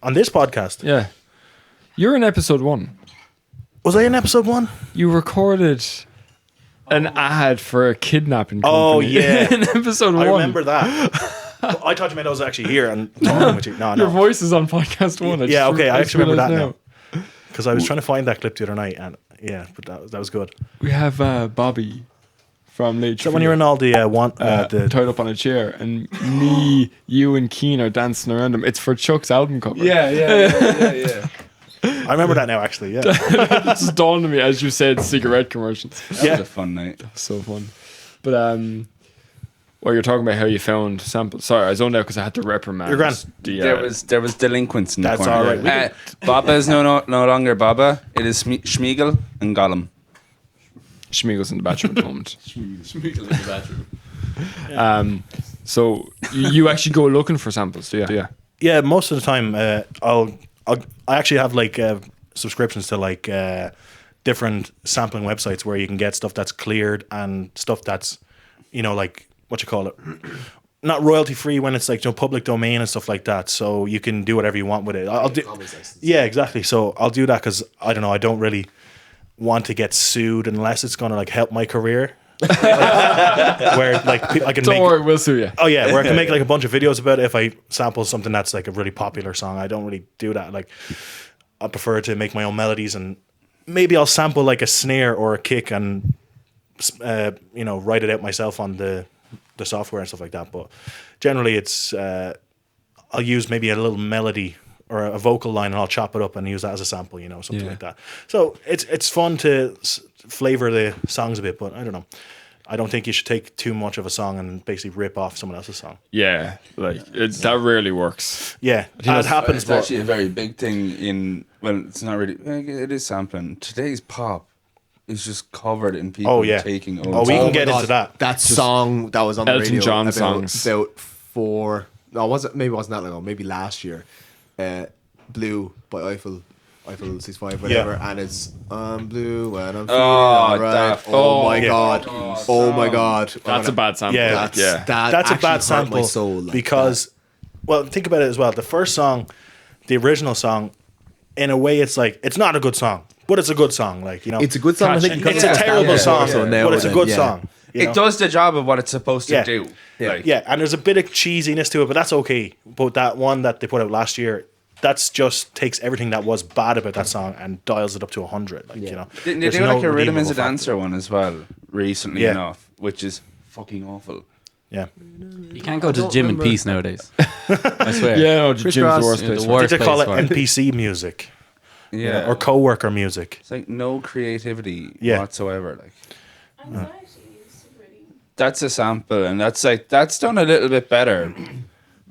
Speaker 2: On this podcast,
Speaker 1: Yeah. You're in episode 1.
Speaker 2: was I in episode 1?
Speaker 1: You recorded an ad for a kidnapping company.
Speaker 2: Oh, yeah.
Speaker 1: in episode 1.
Speaker 2: I remember that. I thought you meant I was actually here and talking with you. No,
Speaker 1: Your
Speaker 2: no.
Speaker 1: voice is on podcast 1.
Speaker 2: Yeah, okay. I
Speaker 1: just
Speaker 2: actually remember that
Speaker 1: realised
Speaker 2: now. Because I was trying to find that clip the other night, and yeah, but that was good.
Speaker 1: We have Bobby from Late.
Speaker 2: So when you're in all the the
Speaker 1: tied up on a chair, and me, you, and Keen are dancing around him. It's for Chuck's album cover.
Speaker 3: Yeah.
Speaker 2: I remember that now, actually. Yeah,
Speaker 1: It just dawned on me as you said cigarette commercials.
Speaker 3: That was a fun night.
Speaker 1: So fun. But Well, you're talking about how you found samples. Sorry, I zoned out because I had to reprimand.
Speaker 2: You're grand.
Speaker 1: The,
Speaker 3: There was delinquents in
Speaker 2: That's
Speaker 3: the corner.
Speaker 2: all right.
Speaker 3: Baba is no longer Baba. It is Schmiegel and Gollum.
Speaker 1: Schmiegel's in the bathroom at the moment.
Speaker 5: Schmiegel in the bathroom.
Speaker 1: So you actually go looking for samples, do you? Yeah.
Speaker 2: Yeah, most of the time, I actually have like subscriptions to like different sampling websites where you can get stuff that's cleared and stuff that's, you know, like what you call it, not royalty free when it's like, you know, public domain and stuff like that. So you can do whatever you want with it. Yeah, exactly. So I'll do that because I don't know. I don't really want to get sued unless it's going to like help my career. Where like I can
Speaker 1: Don't worry, we'll sue you.
Speaker 2: Oh yeah, where I can make like a bunch of videos about it if I sample something that's like a really popular song. I don't really do that. Like I prefer to make my own melodies, and maybe I'll sample like a snare or a kick and you know, write it out myself on the software and stuff like that. But generally it's I'll use maybe a little melody or a vocal line and I'll chop it up and use that as a sample, you know, something like that. So it's fun to flavor the songs a bit, but I don't know. I don't think you should take too much of a song and basically rip off someone else's song.
Speaker 1: Yeah, like that rarely works.
Speaker 2: Yeah, it happens.
Speaker 3: It's actually a very big thing in, well, it's not really, it is sampling. Today's pop is just covered in people taking old
Speaker 2: we
Speaker 3: songs.
Speaker 2: can get into that.
Speaker 4: That song that was on the
Speaker 1: Elton
Speaker 4: radio
Speaker 1: John
Speaker 4: about,
Speaker 1: songs.
Speaker 4: about maybe it wasn't that long ago, maybe last year. Blue by Eiffel 65, whatever, and it's blue and I'm feeling alright. Oh my god. Oh my god.
Speaker 1: That's a bad sample.
Speaker 2: Yeah, that's a bad sample
Speaker 4: my soul, like
Speaker 2: because, well, think about it as well. The first song, the original song, in a way, it's like it's not a good song, but it's a good song. Like, you know,
Speaker 4: it's a good song. I think
Speaker 2: it's a terrible song, but it's a good song. You know?
Speaker 3: It does the job of what it's supposed to do.
Speaker 2: Yeah, and there's a bit of cheesiness to it, but that's okay. But that one that they put out last year, that's just takes everything that was bad about that song and dials it up to 100. Like, you know,
Speaker 3: They do like a Rhythm is a Dancer one as well, recently enough, which is fucking awful.
Speaker 2: Yeah,
Speaker 5: You can't go to the gym in peace nowadays. I swear.
Speaker 1: Yeah, no, the gym's the worst
Speaker 5: Yeah,
Speaker 1: place.
Speaker 5: the
Speaker 1: for it.
Speaker 2: I
Speaker 5: worst
Speaker 2: think they call it
Speaker 5: place for it.
Speaker 2: NPC music,
Speaker 3: Yeah.
Speaker 2: or co-worker music.
Speaker 3: It's like no creativity
Speaker 2: Yeah.
Speaker 3: whatsoever. Like
Speaker 7: Anxiety is really.
Speaker 3: that's a sample, and that's done a little bit better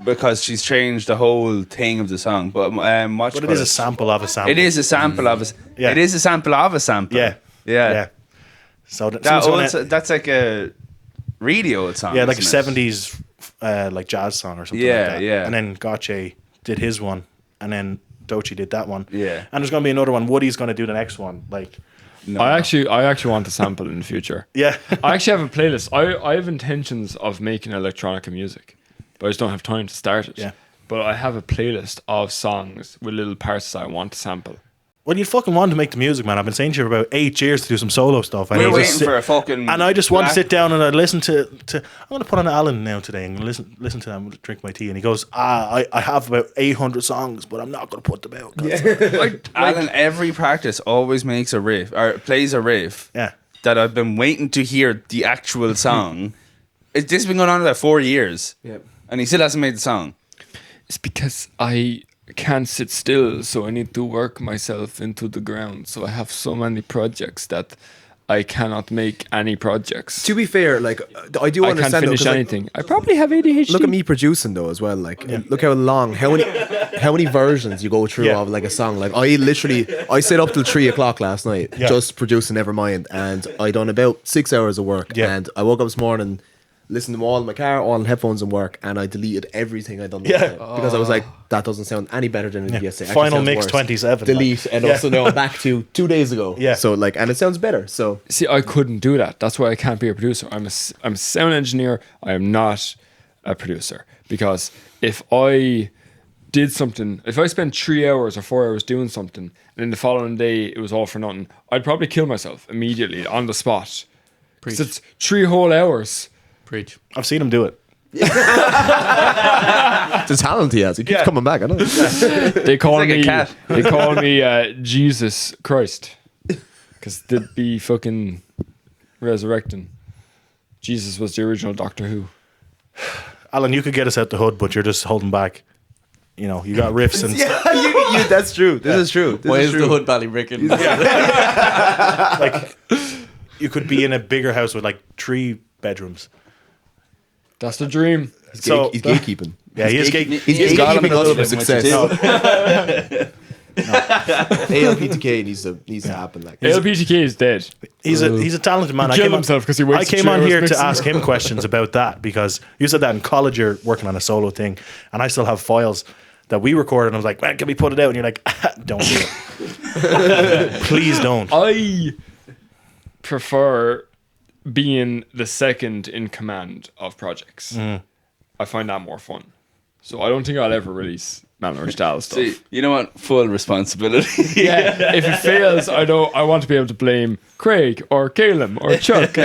Speaker 3: because she's changed the whole thing of the song. But
Speaker 2: But it is a sample of a sample.
Speaker 3: It is a sample of a.
Speaker 2: Yeah.
Speaker 3: It is a sample of a sample.
Speaker 2: Yeah,
Speaker 3: Yeah.
Speaker 2: So
Speaker 3: That's like a really old song.
Speaker 2: yeah, like a
Speaker 3: isn't it?
Speaker 2: '70s like jazz song or something
Speaker 3: Yeah,
Speaker 2: like that.
Speaker 3: yeah.
Speaker 2: And then Gotye did his one, and then Doechii did that one.
Speaker 3: Yeah.
Speaker 2: And there's going to be another one. Woody's going to do the next one. Like,
Speaker 3: No.
Speaker 1: I actually want to sample in the future.
Speaker 2: yeah.
Speaker 1: I actually have a playlist. I have intentions of making electronica music, but I just don't have time to start it.
Speaker 2: Yeah.
Speaker 1: But I have a playlist of songs with little parts that I want to sample.
Speaker 2: Well, you fucking want to make the music, man. I've been saying to you for about 8 years to do some solo stuff.
Speaker 3: We're
Speaker 2: you
Speaker 3: waiting
Speaker 2: just sit-
Speaker 3: for a fucking.
Speaker 2: And I just want to
Speaker 3: black-
Speaker 2: sit down and I listen to. I'm going to put on Alan now today and listen to them, drink my tea. And he goes, I have about 800 songs, but I'm not going to put them out.
Speaker 3: Alan, every practice always makes a riff or plays a riff
Speaker 2: Yeah.
Speaker 3: that I've been waiting to hear the actual song. This has been going on about 4 years.
Speaker 4: Yep.
Speaker 3: And he still hasn't made the song.
Speaker 1: It's because I can't sit still, so I need to work myself into the ground. So I have so many projects that I cannot make any projects.
Speaker 4: To be fair, like I do
Speaker 1: I
Speaker 4: understand.
Speaker 1: can't
Speaker 4: though,
Speaker 1: finish
Speaker 4: 'cause, like,
Speaker 1: anything. I probably have ADHD.
Speaker 4: look at me producing though as well. Like look how many versions you go through
Speaker 2: Yeah.
Speaker 4: of like a song. Like I stayed up till 3 o'clock last night just producing Nevermind, and I done about 6 hours of work.
Speaker 2: Yeah.
Speaker 4: And I woke up this morning, listened to them all in my car, all in headphones and work, and I deleted everything I'd done
Speaker 2: Yeah.
Speaker 4: because I was like, that doesn't sound any better than it did yesterday. Actually
Speaker 2: Final
Speaker 4: sounds
Speaker 2: mix
Speaker 4: worse.
Speaker 2: 27.
Speaker 4: Delete, and also now I'm back to 2 days ago.
Speaker 2: Yeah.
Speaker 4: So like, and it sounds better. So
Speaker 1: See, I couldn't do that. That's why I can't be a producer. I'm a sound engineer. I am not a producer, because if I did something, if I spent 3 hours or 4 hours doing something, and then the following day it was all for nothing, I'd probably kill myself immediately on the spot. Because it's 3 whole hours.
Speaker 5: Preach.
Speaker 2: I've seen him do it.
Speaker 4: the talent he has, he keeps coming back. I know.
Speaker 1: They call
Speaker 3: like a
Speaker 1: me.
Speaker 3: cat.
Speaker 1: They call me Jesus Christ, because they'd be fucking resurrecting. Jesus was the original Doctor Who.
Speaker 2: Alan, you could get us out the hood, but you're just holding back. You know, you got riffs and
Speaker 4: you, that's true. This is true. This
Speaker 5: Why is
Speaker 4: true.
Speaker 5: the hood ballybricking?
Speaker 2: like you could be in a bigger house with like 3 bedrooms.
Speaker 1: That's the dream.
Speaker 2: So
Speaker 4: He's gatekeeping.
Speaker 2: yeah, he is.
Speaker 4: He's
Speaker 3: got him
Speaker 4: gatekeeping us for
Speaker 3: in
Speaker 4: success.
Speaker 3: what
Speaker 4: ALPTK needs to happen. Like
Speaker 1: LPTK is dead.
Speaker 2: He's a talented man.
Speaker 1: He killed himself 'cause he
Speaker 2: I
Speaker 1: wasted
Speaker 2: came
Speaker 1: 3
Speaker 2: on
Speaker 1: hours
Speaker 2: here to
Speaker 1: mixing.
Speaker 2: ask him questions about that because you said that in college you're working on a solo thing, and I still have files that we recorded. And I was like, well, can we put it out? And you're like, don't do it. Please don't.
Speaker 1: I prefer being the second in command of projects. I find that more fun. So I don't think I'll ever release Malnourished Dal stuff.
Speaker 3: See, you know what? Full responsibility.
Speaker 1: Yeah, if it fails, I want to be able to blame Craig or Callum or Chuck.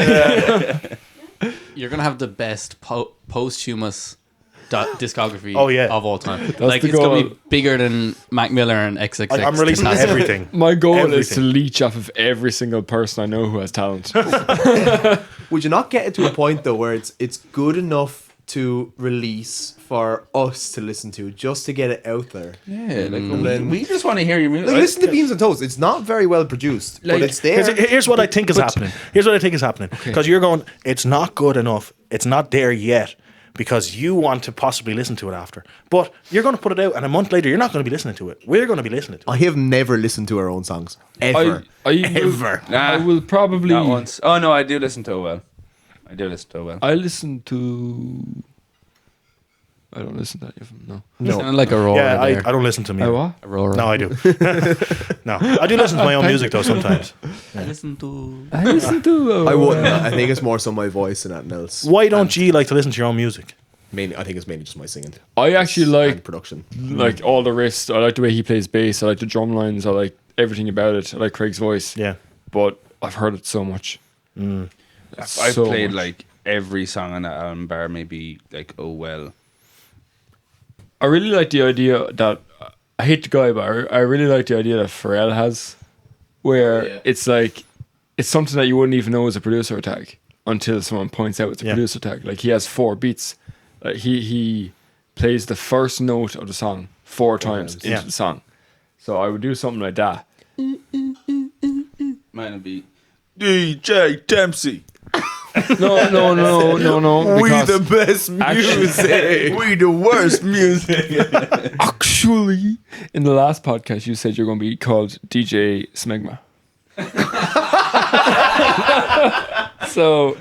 Speaker 5: You're gonna have the best posthumous discography
Speaker 2: Oh, yeah.
Speaker 5: of all time.
Speaker 1: the
Speaker 5: It's gonna be
Speaker 1: goal.
Speaker 5: bigger than Mac Miller and XXX.
Speaker 2: I'm releasing everything.
Speaker 1: My goal is to
Speaker 2: Everything.
Speaker 1: leech off of every single person I know who has talent.
Speaker 4: would you not get it to a point though where it's good enough to release for us to listen to just to get it out there?
Speaker 3: Yeah, like
Speaker 4: then-
Speaker 3: we just want to hear your music.
Speaker 4: Like, listen to Beans and Toast. It's not very well produced, but it's there.
Speaker 2: Here's what I think is happening. Here's what I think is happening. Because you're going, it's not good enough. It's not there yet. Because you want to possibly listen to it after. But you're going to put it out, and a month later, you're not going to be listening to it. We're going to be listening to it.
Speaker 4: I have never listened to our own songs ever.
Speaker 1: Ever.
Speaker 3: Nah,
Speaker 1: I will probably.
Speaker 3: Not once. Oh no, I do listen to it well. I do listen to it well.
Speaker 1: I listen to. I don't listen to any of them. No.
Speaker 5: Sounded like Aurora.
Speaker 2: Yeah, I
Speaker 5: there.
Speaker 2: don't listen to me.
Speaker 1: I what?
Speaker 5: Aurora.
Speaker 2: No, I do. No, I do listen to my own music though sometimes.
Speaker 5: I listen to.
Speaker 1: I listen to.
Speaker 4: I wouldn't. I think it's more so my voice than anything else.
Speaker 2: Why don't you like to listen to your own music?
Speaker 4: Mainly, I think it's mainly just my singing.
Speaker 1: I actually
Speaker 4: and
Speaker 1: like
Speaker 4: production.
Speaker 1: all the riffs. I like the way he plays bass. I like the drum lines. I like everything about it. I like Craig's voice.
Speaker 2: Yeah.
Speaker 1: But I've heard it so much.
Speaker 3: I've
Speaker 1: So
Speaker 3: played
Speaker 1: much.
Speaker 3: like every song on that album, bar maybe like Oh Well.
Speaker 1: I really like the idea that I hate the guy, but I really like the idea that Pharrell has, where it's like it's something that you wouldn't even know is a producer tag until someone points out it's a producer tag. Like he has 4 beats. Like he plays the first note of the song 4 times into the song. So I would do something like that.
Speaker 3: Mine would be DJ Dempsey.
Speaker 1: No.
Speaker 3: We
Speaker 1: because
Speaker 3: the best music. We the worst music.
Speaker 1: actually, in the last podcast, you said you're going to be called DJ Smegma. So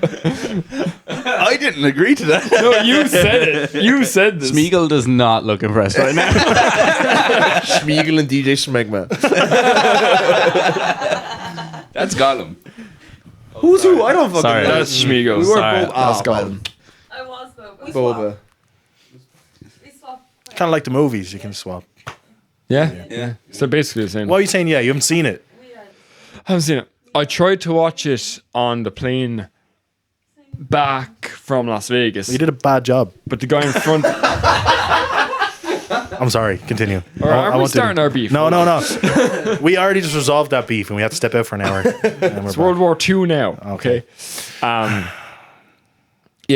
Speaker 3: I didn't agree to that.
Speaker 1: no, you said it. You said this.
Speaker 5: Smeagol does not look impressed right now.
Speaker 4: Schmiegel and DJ Schmegma.
Speaker 3: That's Gollum.
Speaker 4: Who's who? I don't fucking
Speaker 5: Sorry.
Speaker 4: know.
Speaker 1: That's Schmiegel.
Speaker 4: We were
Speaker 5: Sorry.
Speaker 4: both.
Speaker 1: That's
Speaker 4: Oh,
Speaker 1: Gollum.
Speaker 6: I was Boba.
Speaker 4: Boba.
Speaker 6: We swapped.
Speaker 2: Kind of like the movies, you can swap.
Speaker 1: Yeah. So basically the same.
Speaker 2: Why are you saying yeah? You haven't seen it.
Speaker 1: I haven't seen it. I tried to watch it on the plane back from Las Vegas,
Speaker 2: You did a bad job.
Speaker 1: but the guy in front.
Speaker 2: I'm sorry. Continue.
Speaker 1: Or are we
Speaker 2: want to-
Speaker 1: starting our beef?
Speaker 2: No. We already just resolved that beef, and we had to step out for an hour. And
Speaker 1: It's
Speaker 2: we're
Speaker 1: World War II now. Okay. Yeah,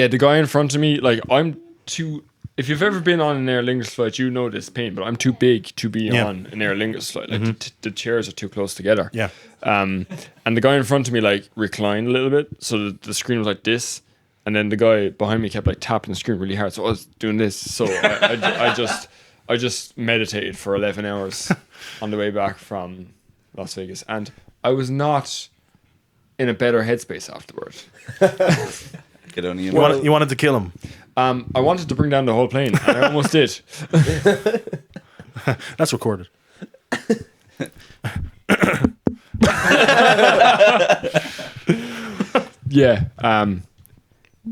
Speaker 1: the guy in front of me, like I'm too. If you've ever been on an Aer Lingus flight, you know this pain. But I'm too big to be on an Aer Lingus flight. Like the chairs are too close together.
Speaker 2: Yeah.
Speaker 1: And the guy in front of me like reclined a little bit, so the screen was like this, and then the guy behind me kept like tapping the screen really hard. So I was doing this. So I just meditated for 11 hours on the way back from Las Vegas, and I was not in a better headspace afterward.
Speaker 3: Could only
Speaker 2: you wanted to kill him.
Speaker 1: I wanted to bring down the whole plane, and I almost did.
Speaker 2: That's recorded.
Speaker 1: Yeah.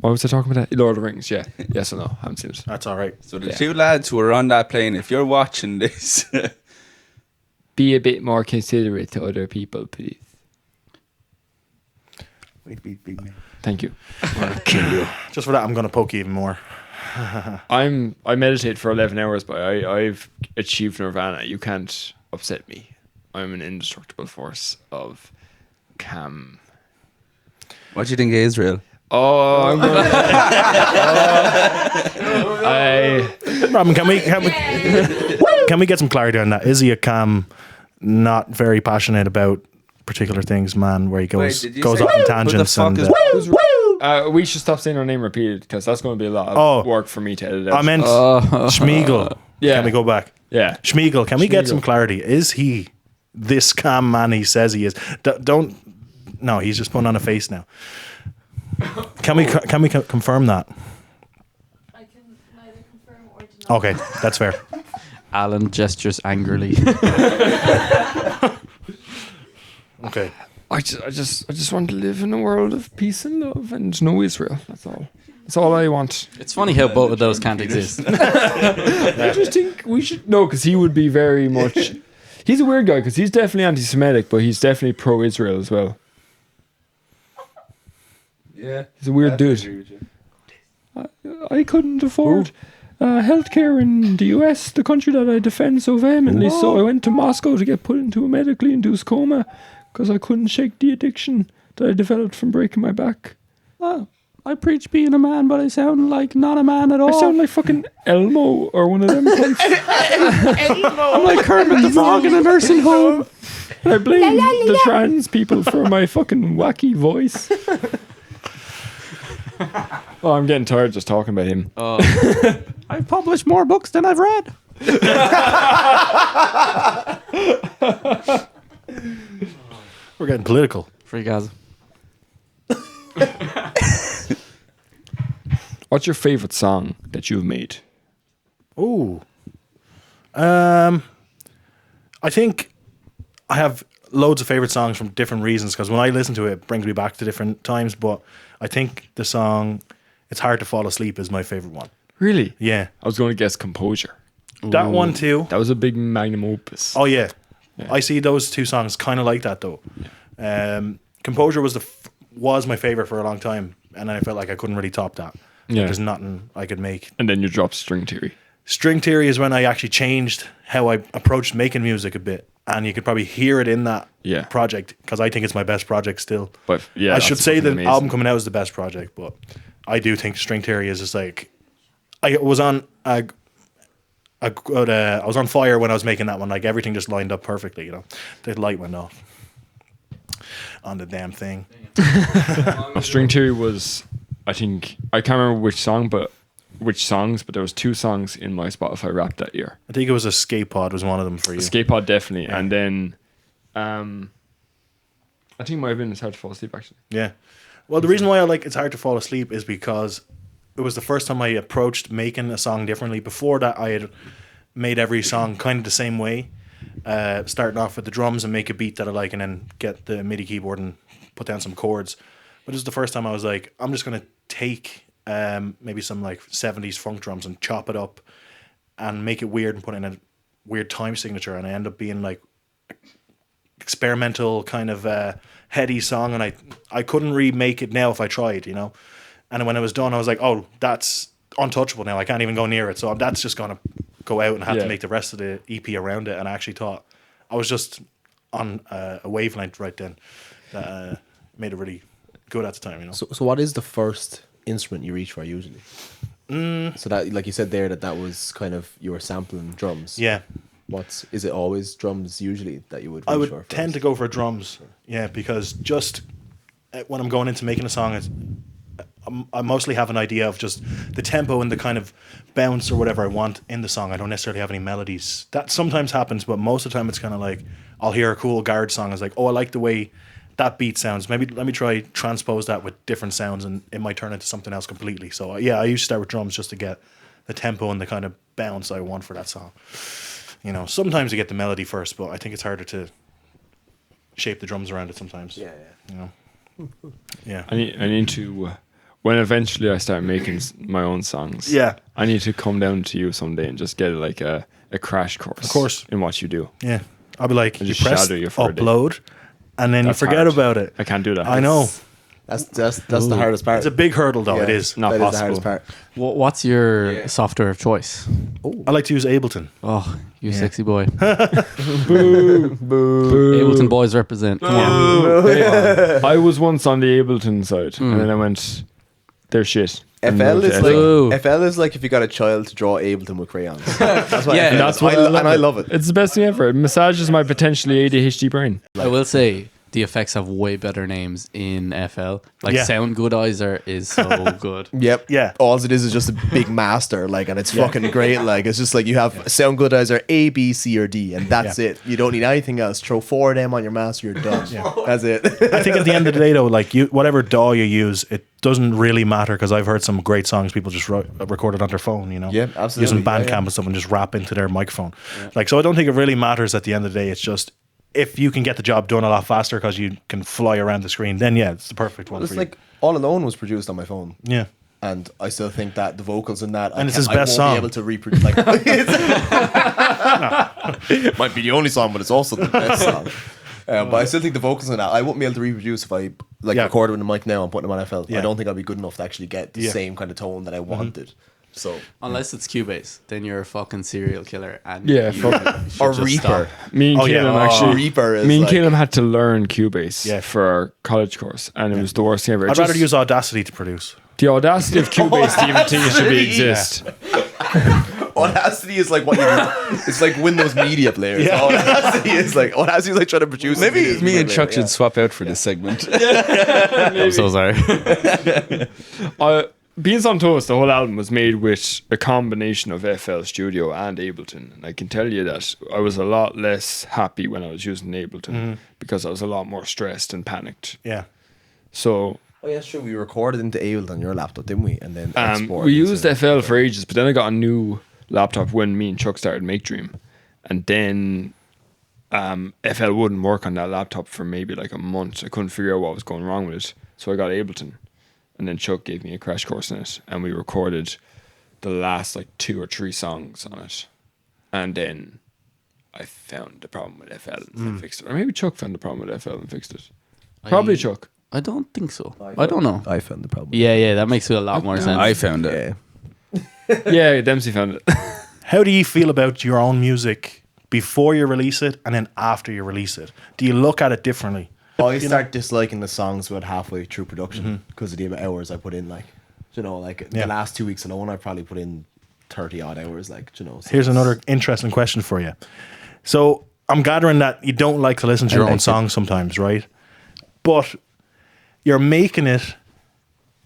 Speaker 1: What was I talking about? Lord of the Rings. Yeah. Yes or no? Haven't seen it.
Speaker 2: That's all right.
Speaker 3: So the 2 lads who were on that plane, if you're watching this,
Speaker 1: Be a bit more considerate to other people, please. Thank you.
Speaker 2: Just for that, I'm going to poke you even more.
Speaker 1: I meditate for 11 hours, but I've achieved nirvana. You can't upset me. I'm an indestructible force of calm.
Speaker 3: what do you think of Israel?
Speaker 1: Oh, I'm gonna.
Speaker 2: Robin, can we get some clarity on that? Is he a calm, not very passionate about particular things man, where he goes
Speaker 3: Wait, did you
Speaker 2: goes
Speaker 3: say-
Speaker 2: off on
Speaker 3: Who the
Speaker 2: tangents
Speaker 3: fuck
Speaker 2: and
Speaker 3: is-
Speaker 1: We should stop saying our name repeated because that's going to be a lot of
Speaker 2: Oh.
Speaker 1: work for me to edit out.
Speaker 2: I meant Schmiegel.
Speaker 1: Yeah.
Speaker 2: Can we go back?
Speaker 1: Yeah.
Speaker 2: Schmiegel, can we get
Speaker 1: Schmiegel.
Speaker 2: some clarity? Is he this calm man he says he is? Don't. No, he's just putting on a face now. Can we confirm that?
Speaker 7: I can neither confirm or deny.
Speaker 2: Okay, that's fair.
Speaker 5: Alan gestures angrily.
Speaker 2: Okay.
Speaker 1: I just want to live in a world of peace and love and no Israel. That's all. That's all I want.
Speaker 5: It's funny how both of those can't exist.
Speaker 1: I just think we should because he would be very much. He's a weird guy because he's definitely anti-Semitic, but he's definitely pro-Israel as well.
Speaker 3: Yeah.
Speaker 1: He's a weird dude. I couldn't afford healthcare in the US, the country that I defend so vehemently. So I went to Moscow to get put into a medically induced coma because I couldn't shake the addiction that I developed from breaking my back.
Speaker 5: I preach being a man, but I sound like not a man at all.
Speaker 1: I sound like fucking Elmo or one of them.
Speaker 5: I'm like Kermit the Frog in a nursing home.
Speaker 1: And I blame the trans people for my fucking wacky voice. Oh, I'm getting tired just talking about him.
Speaker 5: I've published more books than I've read.
Speaker 2: We're getting political.
Speaker 5: Free Gaza.
Speaker 1: What's your favorite song that you've made?
Speaker 2: Ooh. I think I have loads of favorite songs from different reasons because when I listen to it, it brings me back to different times. But I think the song "It's Hard to Fall Asleep" is my favorite one.
Speaker 1: Really?
Speaker 2: Yeah,
Speaker 1: I was going to guess Composure.
Speaker 2: that one too.
Speaker 1: That was a big magnum opus.
Speaker 2: Oh yeah. I see those two songs kind of like that though. Composure was my favorite for a long time, and I felt like I couldn't really top that.
Speaker 1: Yeah.
Speaker 2: There's nothing I could make.
Speaker 1: And then you dropped String Theory.
Speaker 2: String Theory is when I actually changed how I approached making music a bit, and you could probably hear it in that project because I think it's my best project still.
Speaker 1: But yeah,
Speaker 2: I should
Speaker 1: that's
Speaker 2: say the
Speaker 1: fucking amazing.
Speaker 2: album coming out is the best project, but I do think String Theory is just like I was on I was on fire when I was making that one. Like everything just lined up perfectly, you know. The light went off on the damn thing.
Speaker 1: String Theory was, I think, I can't remember which songs, but there was 2 songs in my Spotify Wrapped that year.
Speaker 2: I think it was Escape Pod was one of them for you.
Speaker 1: Escape Pod definitely, and then I think it might have been It's Hard to Fall Asleep actually.
Speaker 2: Yeah. Well, the reason why I like It's Hard to Fall Asleep is because it was the first time I approached making a song differently. Before that, I had made every song kind of the same way, starting off with the drums and make a beat that I like, and then get the MIDI keyboard and put down some chords. But this is the first time I was like, I'm just going to take maybe some like 70s funk drums and chop it up and make it weird and put in a weird time signature, and I end up being like experimental kind of heady song, and I couldn't remake it now if I tried, you know. And when it was done, I was like, oh, that's untouchable now. I can't even go near it. So that's just going to go out and have to make the rest of the EP around it. And I actually thought I was just on a wavelength right then that made it really good at the time, you know.
Speaker 4: So what is the first instrument you reach for usually? So that, like you said there, that was kind of, you were sampling drums.
Speaker 2: Yeah.
Speaker 4: Is it always drums usually that you would reach
Speaker 2: I would
Speaker 4: for first?
Speaker 2: tend to go for drums, yeah, because just when I'm going into making a song, I mostly have an idea of just the tempo and the kind of bounce or whatever I want in the song. I don't necessarily have any melodies. That sometimes happens, but most of the time it's kind of like I'll hear a cool garage song. It's like, oh, I like the way that beat sounds. Maybe let me try transpose that with different sounds, and it might turn into something else completely. So yeah, I usually start with drums just to get the tempo and the kind of bounce I want for that song. You know, sometimes you get the melody first, but I think it's harder to shape the drums around it sometimes.
Speaker 4: Yeah.
Speaker 2: You know? Yeah.
Speaker 1: I need to when eventually I start making my own songs.
Speaker 2: Yeah.
Speaker 1: I need to come down to you someday and just get like a crash course.
Speaker 2: Of course.
Speaker 1: In what you do.
Speaker 2: Yeah. I'll be like,
Speaker 1: I'll
Speaker 2: you
Speaker 1: just
Speaker 2: press
Speaker 1: shadow you for a day.
Speaker 2: upload, and then
Speaker 1: That's
Speaker 2: you forget
Speaker 1: hard.
Speaker 2: about it.
Speaker 1: I can't do that.
Speaker 2: I know.
Speaker 4: That's the hardest part.
Speaker 2: It's a big hurdle, though.
Speaker 4: Yeah,
Speaker 2: It is.
Speaker 1: Not
Speaker 4: that
Speaker 1: possible.
Speaker 4: is the hardest part.
Speaker 5: What's your software of choice?
Speaker 2: I like to use Ableton.
Speaker 5: Oh, you
Speaker 2: Yeah.
Speaker 5: sexy boy.
Speaker 1: Boo.
Speaker 5: Ableton boys represent. Come on.
Speaker 1: I was once on the Ableton side, and then I went, they're shit. And
Speaker 4: FL
Speaker 1: moved
Speaker 4: is
Speaker 1: to
Speaker 5: Boo.
Speaker 4: like FL is like if you got a child to draw Ableton with crayons. That's what
Speaker 5: Yeah,
Speaker 4: FL
Speaker 1: that's
Speaker 4: is.
Speaker 1: what
Speaker 4: I love it.
Speaker 1: It's the best thing ever. It massages my potentially ADHD brain.
Speaker 5: I will say the effects have way better names in FL. Like
Speaker 2: Yeah.
Speaker 5: Sound Goodizer is so good.
Speaker 4: Yep.
Speaker 2: Yeah.
Speaker 4: All it is just a big master, like, and it's fucking great. Like, it's just like you have Sound Goodizer A, B, C, or D, and that's it. You don't need anything else. Throw 4 of them on your master, you're done. That's it.
Speaker 2: I think at the end of the day, though, like whatever DAW you use, it doesn't really matter because I've heard some great songs people just recorded on their phone, you know,
Speaker 4: Yeah, absolutely.
Speaker 2: using
Speaker 4: Yeah,
Speaker 2: Bandcamp
Speaker 4: yeah.
Speaker 2: and stuff and just rap into their microphone. Like, so I don't think it really matters at the end of the day. It's just if you can get the job done a lot faster because you can fly around the screen, then yeah, it's the perfect one.
Speaker 4: It's
Speaker 2: for you.
Speaker 4: like All Alone was produced on my phone.
Speaker 2: Yeah.
Speaker 4: And I still think that the vocals in that,
Speaker 2: And it's his best
Speaker 4: I
Speaker 2: song.
Speaker 4: won't be able to reproduce. Like, it might be the only song, but it's also the best song. But I still think the vocals in that, I wouldn't be able to reproduce if I recorded with a mic now and put them on FL.
Speaker 2: Yeah.
Speaker 4: I don't think I'd be good enough to actually get the same kind of tone that I wanted. So
Speaker 5: Unless it's Cubase, then you're a fucking serial killer. And
Speaker 1: Yeah,
Speaker 5: you
Speaker 1: fuck.
Speaker 5: should
Speaker 4: or
Speaker 5: just
Speaker 4: Reaper.
Speaker 5: stop.
Speaker 1: Me and Caleb actually.
Speaker 4: Reaper is
Speaker 1: Me and
Speaker 4: like,
Speaker 1: Caleb had to learn Cubase
Speaker 2: Yeah.
Speaker 1: for our college course, and it was the worst thing ever.
Speaker 2: I'd rather use Audacity to produce.
Speaker 1: the audacity of Cubase to even think it should be exist.
Speaker 4: Audacity is like what you do. It's like Windows Media Player.
Speaker 2: Yeah.
Speaker 4: Audacity is like trying to produce.
Speaker 3: Maybe
Speaker 4: videos
Speaker 3: me
Speaker 4: in
Speaker 3: and
Speaker 4: Media
Speaker 3: Chuck
Speaker 4: Player,
Speaker 3: should swap out for this segment.
Speaker 5: I'm so sorry.
Speaker 1: Beans on Toast, the whole album was made with a combination of FL Studio and Ableton. And I can tell you that I was a lot less happy when I was using Ableton because I was a lot more stressed and panicked.
Speaker 2: Yeah.
Speaker 1: So
Speaker 4: Oh yeah, sure. We recorded into Ableton on your laptop, didn't we? And then exported
Speaker 1: we used
Speaker 4: into-
Speaker 1: FL for ages, but then I got a new laptop when me and Chuck started Make Dream. And then FL wouldn't work on that laptop for maybe like a month. I couldn't figure out what was going wrong with it. So I got Ableton. And then Chuck gave me a crash course in it. And we recorded the last like 2 or 3 songs on it. And then I found the problem with FL and fixed it. Or maybe Chuck found the problem with FL and fixed it. Probably Chuck.
Speaker 5: I don't think so. I don't know.
Speaker 4: I found the problem.
Speaker 5: Yeah, that makes a lot more sense.
Speaker 3: I found it.
Speaker 4: Yeah.
Speaker 1: Yeah, Dempsey found it.
Speaker 2: How do you feel about your own music before you release it and then after you release it? Do you look at it differently?
Speaker 4: I start disliking the songs about halfway through production because of the amount of hours I put in. Like, you know, like
Speaker 2: Yeah.
Speaker 4: the last 2 weeks alone, I probably put in 30 odd hours. Like, you know. So
Speaker 2: Here's another interesting question for you. So I'm gathering that you don't like to listen to your own
Speaker 4: like it.
Speaker 2: songs sometimes, right? But you're making it,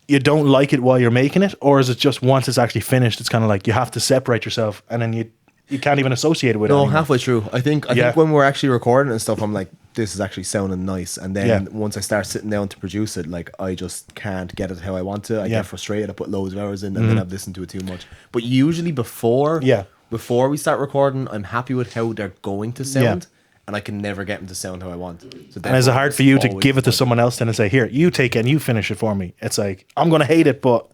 Speaker 2: you don't like it while you're making it, or is it just once it's actually finished, it's kind of like you have to separate yourself and then you can't even associate it with it
Speaker 4: No,
Speaker 2: anymore?
Speaker 4: halfway through. I think
Speaker 2: Yeah.
Speaker 4: when we're actually recording and stuff, I'm like, this is actually sounding nice. And then
Speaker 2: Yeah.
Speaker 4: once I start sitting down to produce it, like I just can't get it how I want to. I
Speaker 2: Yeah.
Speaker 4: get frustrated. I put loads of hours in, and then I've listened to it too much. But usually before we start recording, I'm happy with how they're going to sound. And I can never get them to sound how I want. So
Speaker 2: And is it hard for you to
Speaker 4: always
Speaker 2: give it to
Speaker 4: like-
Speaker 2: someone else then and say, here, you take it and you finish it for me? It's like, I'm going to hate it, but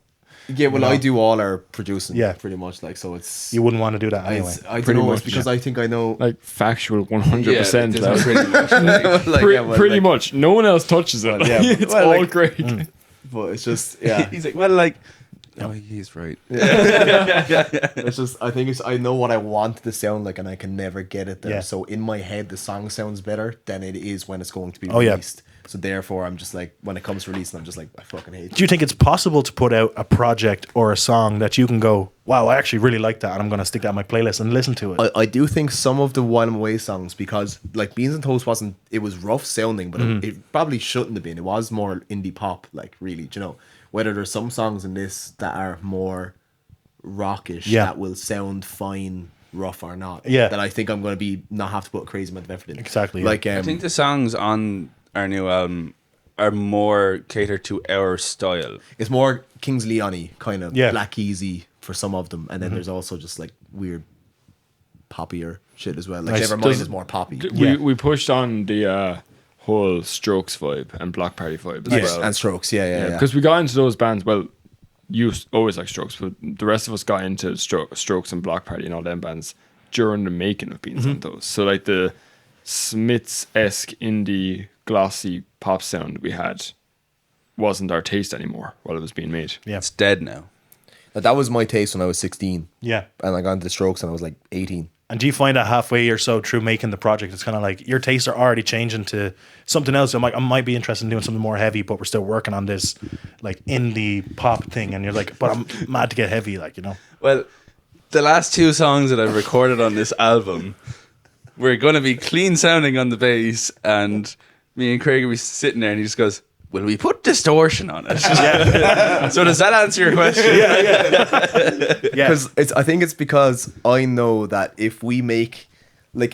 Speaker 4: Yeah, well, I do all our producing.
Speaker 2: Yeah.
Speaker 4: Pretty much. Like, so it's.
Speaker 2: you wouldn't want to do that anyway.
Speaker 4: I don't
Speaker 1: Pretty
Speaker 4: know.
Speaker 1: much,
Speaker 4: It's because
Speaker 1: yeah.
Speaker 4: I think I know.
Speaker 1: Like factual 100%.
Speaker 3: Yeah,
Speaker 1: like,
Speaker 3: pretty much.
Speaker 4: Like, yeah, well,
Speaker 1: pretty
Speaker 4: like-
Speaker 1: much. No one else touches it.
Speaker 4: yeah,
Speaker 1: It's
Speaker 4: well,
Speaker 1: all
Speaker 4: like-
Speaker 1: great.
Speaker 4: But it's just, yeah.
Speaker 3: He's like, well, like, no, he's right.
Speaker 4: It's just I think I know what I want to sound like and I can never get it there.
Speaker 2: Yeah.
Speaker 4: So in my head the song sounds better than it is when it's going to be
Speaker 2: Oh, yeah.
Speaker 4: released. So therefore I'm just like when it comes to releasing I'm just like I fucking hate
Speaker 2: Do you think it's possible to put out a project or a song that you can go, wow, I actually really like that and I'm going to stick that on my playlist and listen to it?
Speaker 4: I do think some of the While I'm Away songs, because like Beans and Toast it was rough sounding, but it probably shouldn't have been. It was more indie pop, like really, do you know. Whether there's some songs in this that are more rockish
Speaker 2: Yeah.
Speaker 4: that will sound fine, rough or not.
Speaker 2: Yeah.
Speaker 4: That I think I'm gonna be not have to put a crazy amount of effort in.
Speaker 2: Exactly, yeah.
Speaker 4: Like
Speaker 3: I think the songs on our new album are more catered to our style.
Speaker 4: it's more Kings Leon-y kind of
Speaker 2: Yeah.
Speaker 4: Black Easy for some of them, and then there's also just like weird poppier shit as well. Like
Speaker 2: Nice.
Speaker 4: Nevermind
Speaker 1: Does-
Speaker 4: is more poppy.
Speaker 1: We pushed on the whole Strokes vibe and Block Party vibe as well.
Speaker 4: And Strokes, yeah.
Speaker 1: Because we got into those bands. Well, you always like Strokes, but the rest of us got into Strokes and Block Party and all them bands during the making of Beans on Toast. So like the Smiths-esque indie glossy pop sound we had wasn't our taste anymore while it was being made.
Speaker 2: Yeah.
Speaker 3: It's dead now.
Speaker 4: That was my taste when I was 16.
Speaker 2: Yeah.
Speaker 4: And I got into Strokes and I was like 18.
Speaker 2: And do you find that halfway or so through making the project, it's kind of like your tastes are already changing to something else? I'm like, I might be interested in doing something more heavy, but we're still working on this like indie pop thing. And you're like, but I'm mad to get heavy, like, you know?
Speaker 3: Well, the last 2 songs that I've recorded on this album, we're going to be clean sounding on the bass and me and Craig would be sitting there, and he just goes, "Will we put distortion on it?" So does that answer your question?
Speaker 2: Yeah.
Speaker 4: Because I think it's because I know that if we make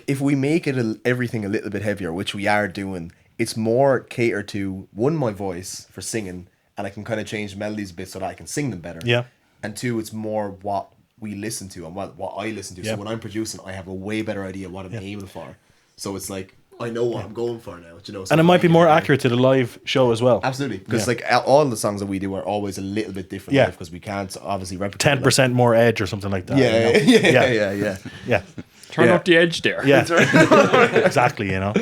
Speaker 4: everything a little bit heavier, which we are doing, it's more catered to one, my voice for singing, and I can kind of change the melodies a bit so that I can sing them better.
Speaker 2: Yeah.
Speaker 4: And two, it's more what we listen to and what I listen to.
Speaker 2: Yeah.
Speaker 4: So when I'm producing, I have a way better idea what I'm aiming for. So it's like I know what I'm going for now. You know, so
Speaker 2: And it might be more accurate to the live show as well.
Speaker 4: Absolutely, because like all the songs that we do are always a little bit different.
Speaker 2: Yeah.
Speaker 4: Because we can't obviously replicate
Speaker 2: 10% more edge or something like that.
Speaker 4: Yeah,
Speaker 2: you know?
Speaker 4: yeah.
Speaker 2: Yeah.
Speaker 1: Turn
Speaker 4: Yeah.
Speaker 1: up the edge there.
Speaker 2: Yeah. Exactly, you know.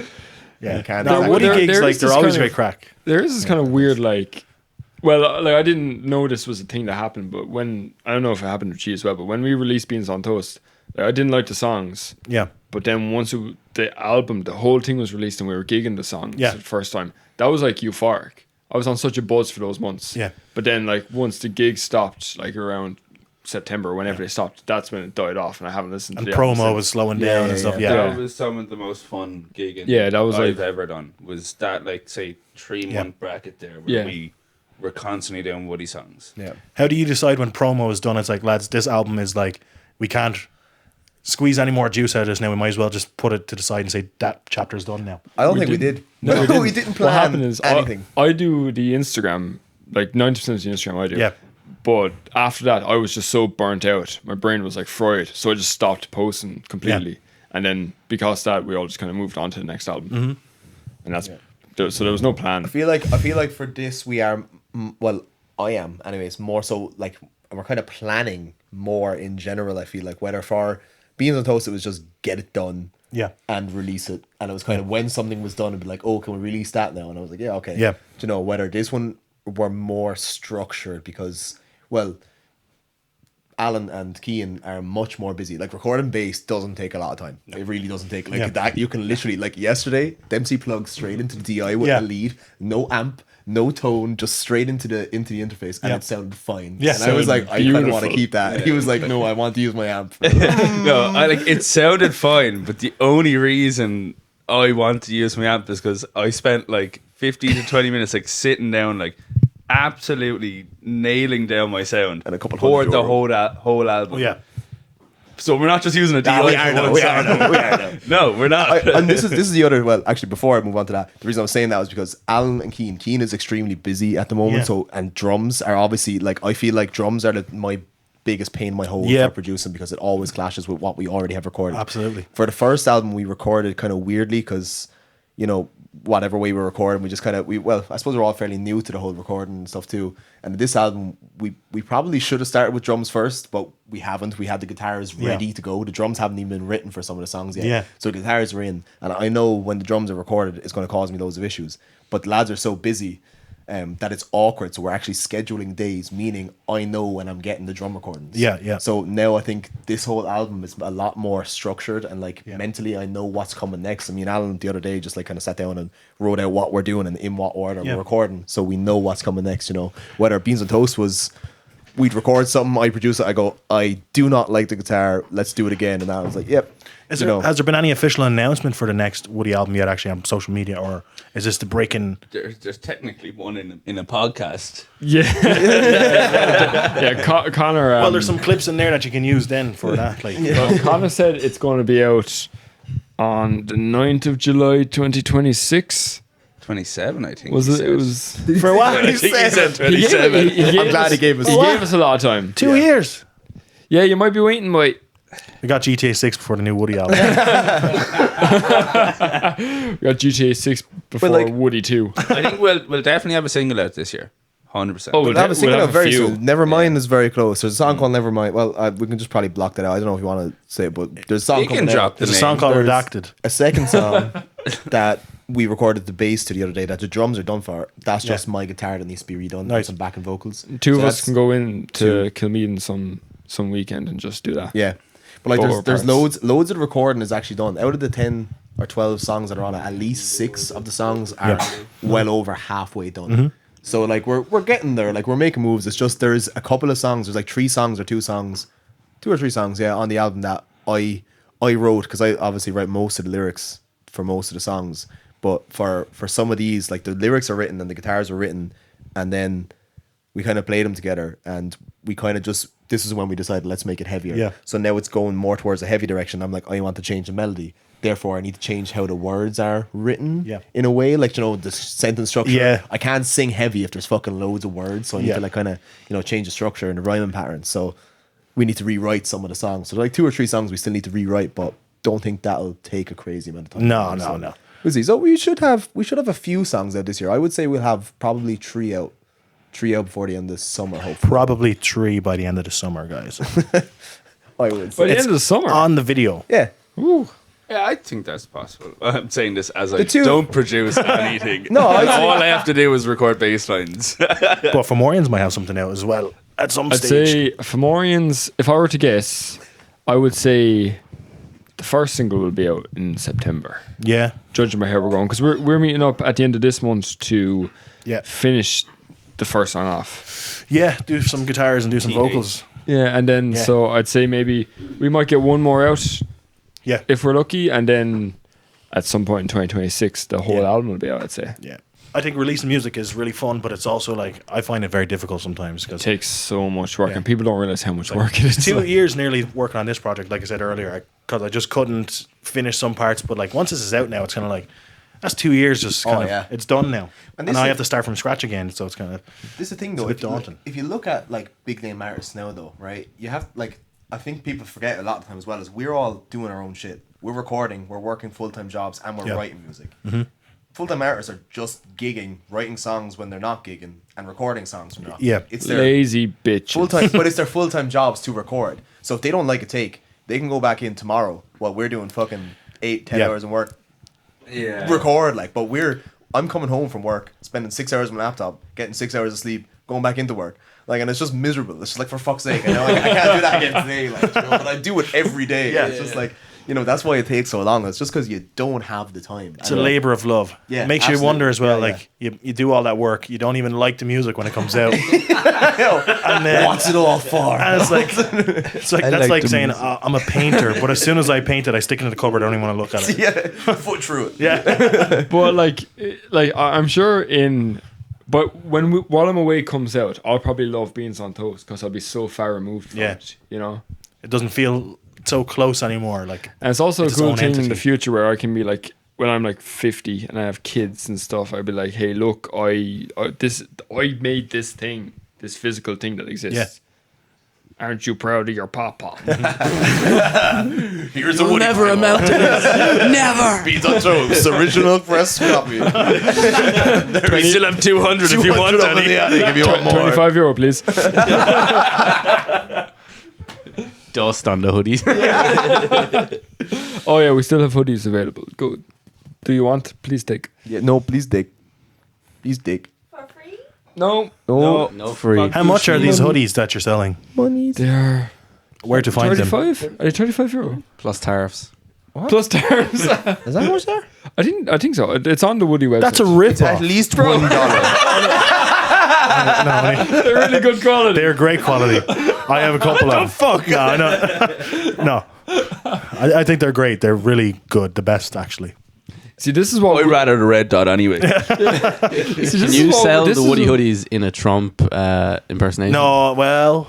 Speaker 2: Yeah.
Speaker 4: You can't.
Speaker 2: The
Speaker 4: exactly.
Speaker 2: Woody
Speaker 1: There-
Speaker 2: gigs,
Speaker 1: there
Speaker 2: like,
Speaker 1: is
Speaker 2: they're
Speaker 1: this
Speaker 2: always
Speaker 1: kind
Speaker 2: great
Speaker 1: of-
Speaker 2: crack.
Speaker 1: There is this kind of weird, like, well, like I didn't know this was a thing that happened, but when I don't know if it happened with you as well, but when we released Beans on Toast, like, I didn't like the songs,
Speaker 2: Yeah.
Speaker 1: but then once the album, the whole thing was released and we were gigging the songs
Speaker 2: Yeah.
Speaker 1: for the first time, that was like euphoric. I was on such a buzz for those months.
Speaker 2: Yeah.
Speaker 1: But then, like, once the gigs stopped, like around September, whenever they stopped, that's when it died off, and I haven't listened
Speaker 2: And
Speaker 1: to the album
Speaker 2: promo
Speaker 1: since.
Speaker 2: was slowing
Speaker 4: Yeah,
Speaker 2: down
Speaker 4: yeah,
Speaker 2: and stuff.
Speaker 4: yeah.
Speaker 2: Yeah.
Speaker 3: That was some of the most fun gigging
Speaker 1: Yeah, that was
Speaker 3: I've
Speaker 1: like-
Speaker 3: ever done. Was that, like, say, 3-month bracket there where
Speaker 1: Yeah.
Speaker 3: we were constantly doing Woody songs.
Speaker 4: Yeah.
Speaker 2: How do you decide when promo is done? It's like, lads, this album is like, we can't squeeze any more juice out of this now. We might as well just put it to the side and say that chapter's done now.
Speaker 4: I don't think we did.
Speaker 1: No,
Speaker 4: we didn't plan
Speaker 1: What happened is
Speaker 4: anything.
Speaker 1: I do the Instagram, like 90% of the Instagram I do.
Speaker 2: Yeah.
Speaker 1: But after that, I was just so burnt out. My brain was like fried. So I just stopped posting completely. And then because of that, we all just kind of moved on to the next album.
Speaker 2: Mm-hmm.
Speaker 1: And that's so there was no plan.
Speaker 4: I feel like for this we are well, I am anyways more so like we're kind of planning more in general. I feel like whether for Beans on Toast it was just get it done,
Speaker 2: Yeah.
Speaker 4: and release it, and it was kind of when something was done, it'd be like, oh, can we release that now? And I was like, yeah, okay,
Speaker 2: Yeah.
Speaker 4: Do you know whether this one were more structured because well, Alan and Cian are much more busy. Like recording bass doesn't take a lot of time. It really doesn't take like
Speaker 2: Yeah.
Speaker 4: that. You can literally like yesterday, Dempsey plugged straight into the DI with
Speaker 2: Yeah.
Speaker 4: a lead, no amp, no tone, just straight into the interface, and
Speaker 2: Yeah.
Speaker 4: it sounded fine.
Speaker 2: Yeah.
Speaker 4: and I was like, I kind of want to
Speaker 1: Beautiful.
Speaker 4: keep that. And he was like, no, I want to use my amp.
Speaker 3: No, it sounded fine, but the only reason I want to use my amp is because I spent like 15 to 20 minutes like sitting down, like absolutely nailing down my sound
Speaker 4: And a couple
Speaker 3: for
Speaker 4: hundred
Speaker 3: the
Speaker 4: euro.
Speaker 3: whole album.
Speaker 2: Oh, yeah.
Speaker 3: So we're not just using a DI.
Speaker 4: we are
Speaker 3: for
Speaker 4: now,
Speaker 3: one
Speaker 4: we
Speaker 3: song.
Speaker 4: are now, we are now.
Speaker 3: No, we're not.
Speaker 4: And this is the other. Well, actually, before I move on to that, the reason I was saying that was because Alan and Cian is extremely busy at the moment.
Speaker 2: Yeah.
Speaker 4: So and drums are obviously like I feel like drums are my biggest pain in my hole
Speaker 2: Yeah.
Speaker 4: for producing because it always clashes with what we already have recorded.
Speaker 2: Absolutely.
Speaker 4: For the first album, we recorded kind of weirdly because you know whatever way we were recording, we just kind of I suppose we're all fairly new to the whole recording and stuff too. And this album, we probably should have started with drums first, but we haven't. We had the guitars ready to go. The drums haven't even been written for some of the songs yet.
Speaker 2: Yeah.
Speaker 4: So the guitars are in, and I know when the drums are recorded, it's going to cause me loads of issues. But the lads are so busy that it's awkward. So we're actually scheduling days, meaning I know when I'm getting the drum recordings.
Speaker 2: Yeah, yeah.
Speaker 4: So now I think this whole album is a lot more structured and like mentally I know what's coming next. I mean, Alan the other day just like kind of sat down and wrote out what we're doing and in what order
Speaker 2: Yeah.
Speaker 4: we're recording, so we know what's coming next. You know, whether Beans on Toast was we'd record something, I produce it, I go, I do not like the guitar, let's do it again, and I was like, yep.
Speaker 2: Has
Speaker 4: You
Speaker 2: there,
Speaker 4: know.
Speaker 2: has there been any official announcement for the next Woody album yet, actually, on social media, or is this the breaking?
Speaker 3: There's technically one in a podcast.
Speaker 1: Yeah. Connor.
Speaker 2: Well, there's some clips in there that you can use then for that. Like,
Speaker 1: Well, Connor said it's going to be out on the 9th of July 2026.
Speaker 3: 27, I think.
Speaker 1: Was
Speaker 3: he
Speaker 1: it?
Speaker 3: said.
Speaker 1: It was.
Speaker 2: for what?
Speaker 3: I think he said
Speaker 1: He gave,
Speaker 3: 27.
Speaker 4: I'm glad he gave us-
Speaker 1: He gave us a lot of time.
Speaker 2: 2 years.
Speaker 1: Yeah, you might be waiting, mate.
Speaker 2: We got GTA 6 before the new Woody album.
Speaker 1: We got GTA 6 before
Speaker 4: like-
Speaker 1: Woody 2.
Speaker 3: I think we'll definitely have a single out this year. 100%.
Speaker 1: Oh,
Speaker 4: We'll have a single
Speaker 1: we'll
Speaker 4: out very
Speaker 1: few.
Speaker 4: soon. Nevermind is very close. There's a song called Nevermind. Well, we can just probably block that out. I don't know if you want to say it, but there's a song
Speaker 3: You can
Speaker 4: coming
Speaker 3: drop
Speaker 4: out.
Speaker 3: the
Speaker 2: There's a
Speaker 3: name.
Speaker 2: song called
Speaker 4: There's
Speaker 2: Redacted.
Speaker 4: a second song that we recorded the bass to the other day that the drums are done for. That's just my guitar that needs to be redone.
Speaker 2: Nice.
Speaker 4: And some backing vocals.
Speaker 1: Two of
Speaker 4: So
Speaker 1: us
Speaker 4: that's-
Speaker 1: can go in to Kilmeaden some weekend and just do that.
Speaker 4: Yeah. But like
Speaker 1: Four
Speaker 4: there's
Speaker 1: parts.
Speaker 4: loads of the recording is actually done. Out of the 10 or 12 songs that are on it, at least 6 of the songs are well over halfway done. So like we're getting there, like we're making moves. It's just there's a couple of songs, there's like 3 songs or 2 or 3 songs, on the album that I wrote, because I obviously write most of the lyrics for most of the songs. But for some of these, like the lyrics are written and the guitars were written, and then we kind of played them together, and we kind of just, this is when we decided let's make it heavier.
Speaker 2: Yeah.
Speaker 4: So now it's going more towards a heavy direction. I'm like, I want to change the melody. Therefore, I need to change how the words are written.
Speaker 2: Yeah.
Speaker 4: In a way, like, you know, the sentence structure.
Speaker 2: Yeah.
Speaker 4: I can't sing heavy if there's fucking loads of words. So I need
Speaker 2: Yeah.
Speaker 4: to like kind of, you know, change the structure and the rhyming pattern. So we need to rewrite some of the songs. So like 2 or 3 songs we still need to rewrite, but don't think that'll take a crazy amount of time.
Speaker 2: No.
Speaker 4: We'll see. So we should have a few songs out this year. I would say we'll have probably 3 out before the end of the summer, hopefully.
Speaker 2: Probably 3 by the end of the summer, guys.
Speaker 4: I would
Speaker 1: By
Speaker 4: say.
Speaker 1: the end of the summer.
Speaker 2: On the video.
Speaker 4: Yeah.
Speaker 3: Yeah, I think that's possible. I'm saying this as I
Speaker 4: The two-
Speaker 3: don't produce anything.
Speaker 4: No, I'd say-
Speaker 3: all I have to do is record bass lines.
Speaker 2: But Fomorians might have something out as well at some
Speaker 1: I'd
Speaker 2: stage.
Speaker 1: say Fomorians, if I were to guess, I would say the first single will be out in September,
Speaker 2: Yeah.
Speaker 1: judging by how we're going. Because we're meeting up at the end of this month to
Speaker 2: Yeah.
Speaker 1: finish the first song off.
Speaker 2: Yeah, do some guitars and do some vocals.
Speaker 1: Yeah, and then
Speaker 2: Yeah.
Speaker 1: so I'd say maybe we might get one more out
Speaker 2: Yeah.
Speaker 1: if we're lucky, and then at some point in 2026 the whole
Speaker 2: Yeah.
Speaker 1: album will be out, I'd say.
Speaker 2: Yeah. I think releasing music is really fun, but it's also like, I find it very difficult sometimes
Speaker 1: It
Speaker 2: because
Speaker 1: takes so much work,
Speaker 2: Yeah.
Speaker 1: and people don't realize how much work it is.
Speaker 2: 2 years nearly working on this project, like I said earlier, because I just couldn't finish some parts. But like once this is out now, it's kind of like, that's 2 years just kind of,
Speaker 4: yeah.
Speaker 2: it's done now.
Speaker 4: And
Speaker 2: And
Speaker 4: this
Speaker 2: now I
Speaker 4: is-
Speaker 2: have to start from scratch again. So it's kind of,
Speaker 4: This is the thing
Speaker 2: It's a
Speaker 4: though.
Speaker 2: bit
Speaker 4: If you, look,
Speaker 2: daunting.
Speaker 4: if you look at like big name artists now though, right? You have like, I think people forget a lot of the time as well, is we're all doing our own shit. We're recording, we're working full-time jobs, and we're
Speaker 2: Yeah.
Speaker 4: writing music. Full-time artists are just gigging, writing songs when they're not gigging, and recording songs when they're not.
Speaker 2: Yeah.
Speaker 4: It's their
Speaker 1: Lazy bitch.
Speaker 4: full-time, but it's their full-time jobs to record. So if they don't like a take, they can go back in tomorrow while we're doing fucking 8-10
Speaker 2: Yeah.
Speaker 4: hours of work.
Speaker 3: Yeah.
Speaker 4: Record like, but I'm coming home from work, spending 6 hours on my laptop, getting 6 hours of sleep, going back into work. Like, and it's just miserable. It's just like, for fuck's sake, I know I can't do that again today. Like, you know, but I do it every day.
Speaker 2: Yeah.
Speaker 4: It's just like, you know, that's why it takes so long. It's just because you don't have the time.
Speaker 2: it's a labor of love.
Speaker 4: Yeah,
Speaker 2: It makes you
Speaker 4: absolutely.
Speaker 2: wonder as well,
Speaker 4: Yeah,
Speaker 2: like you do all that work, you don't even like the music when it comes out. And then,
Speaker 4: What's it all for?
Speaker 2: and it's like, that's
Speaker 3: like
Speaker 2: like
Speaker 3: the
Speaker 2: saying,
Speaker 3: music.
Speaker 2: I'm a painter, but as soon as I paint it, I stick it in the cupboard. I don't even want to look at it.
Speaker 4: Yeah, foot through it.
Speaker 2: Yeah.
Speaker 1: But like I'm sure but when While I'm Away comes out, I'll probably love Beans on Toast because I'll be so far removed from
Speaker 2: Yeah.
Speaker 1: it, you know.
Speaker 2: It doesn't feel so close anymore. Like,
Speaker 1: And it's also
Speaker 2: It's
Speaker 1: a
Speaker 2: its
Speaker 1: cool
Speaker 2: own
Speaker 1: thing in
Speaker 2: entity.
Speaker 1: the future where I can be like, when I'm like 50 and I have kids and stuff, I'd be like, hey, look, I made this thing, this physical thing that exists.
Speaker 2: Yeah.
Speaker 1: Aren't you proud of your papa?
Speaker 4: Here's a Woody
Speaker 5: Never amount to this. Never.
Speaker 4: Beans on Toast, original press copy.
Speaker 3: We still have 200 if you want
Speaker 4: up in
Speaker 3: any.
Speaker 4: the attic if you want more.
Speaker 1: €25, please.
Speaker 3: Dust on the hoodies.
Speaker 1: Oh yeah, we still have hoodies available. Good. Do you want? Please take.
Speaker 4: Yeah, no, please dig. Please dig.
Speaker 7: For free?
Speaker 1: No.
Speaker 3: No free.
Speaker 2: how much are these hoodies that you're selling?
Speaker 1: They are
Speaker 2: Where to find them?
Speaker 1: 35. Are they €35?
Speaker 5: Plus tariffs.
Speaker 1: Plus tariffs.
Speaker 4: Is that how much there?
Speaker 1: I think so. It's on the Woody website.
Speaker 2: That's a rip
Speaker 4: It's at
Speaker 2: off.
Speaker 4: least $1.
Speaker 1: They're really good quality.
Speaker 2: They're great quality. I have a couple of them. Fuck no, no. I think they're great. They're really good. The best, actually.
Speaker 1: See, this is what
Speaker 3: I'd rather the red dot anyway.
Speaker 5: Can you sell the Woody hoodies in a Trump impersonation?
Speaker 2: No, well,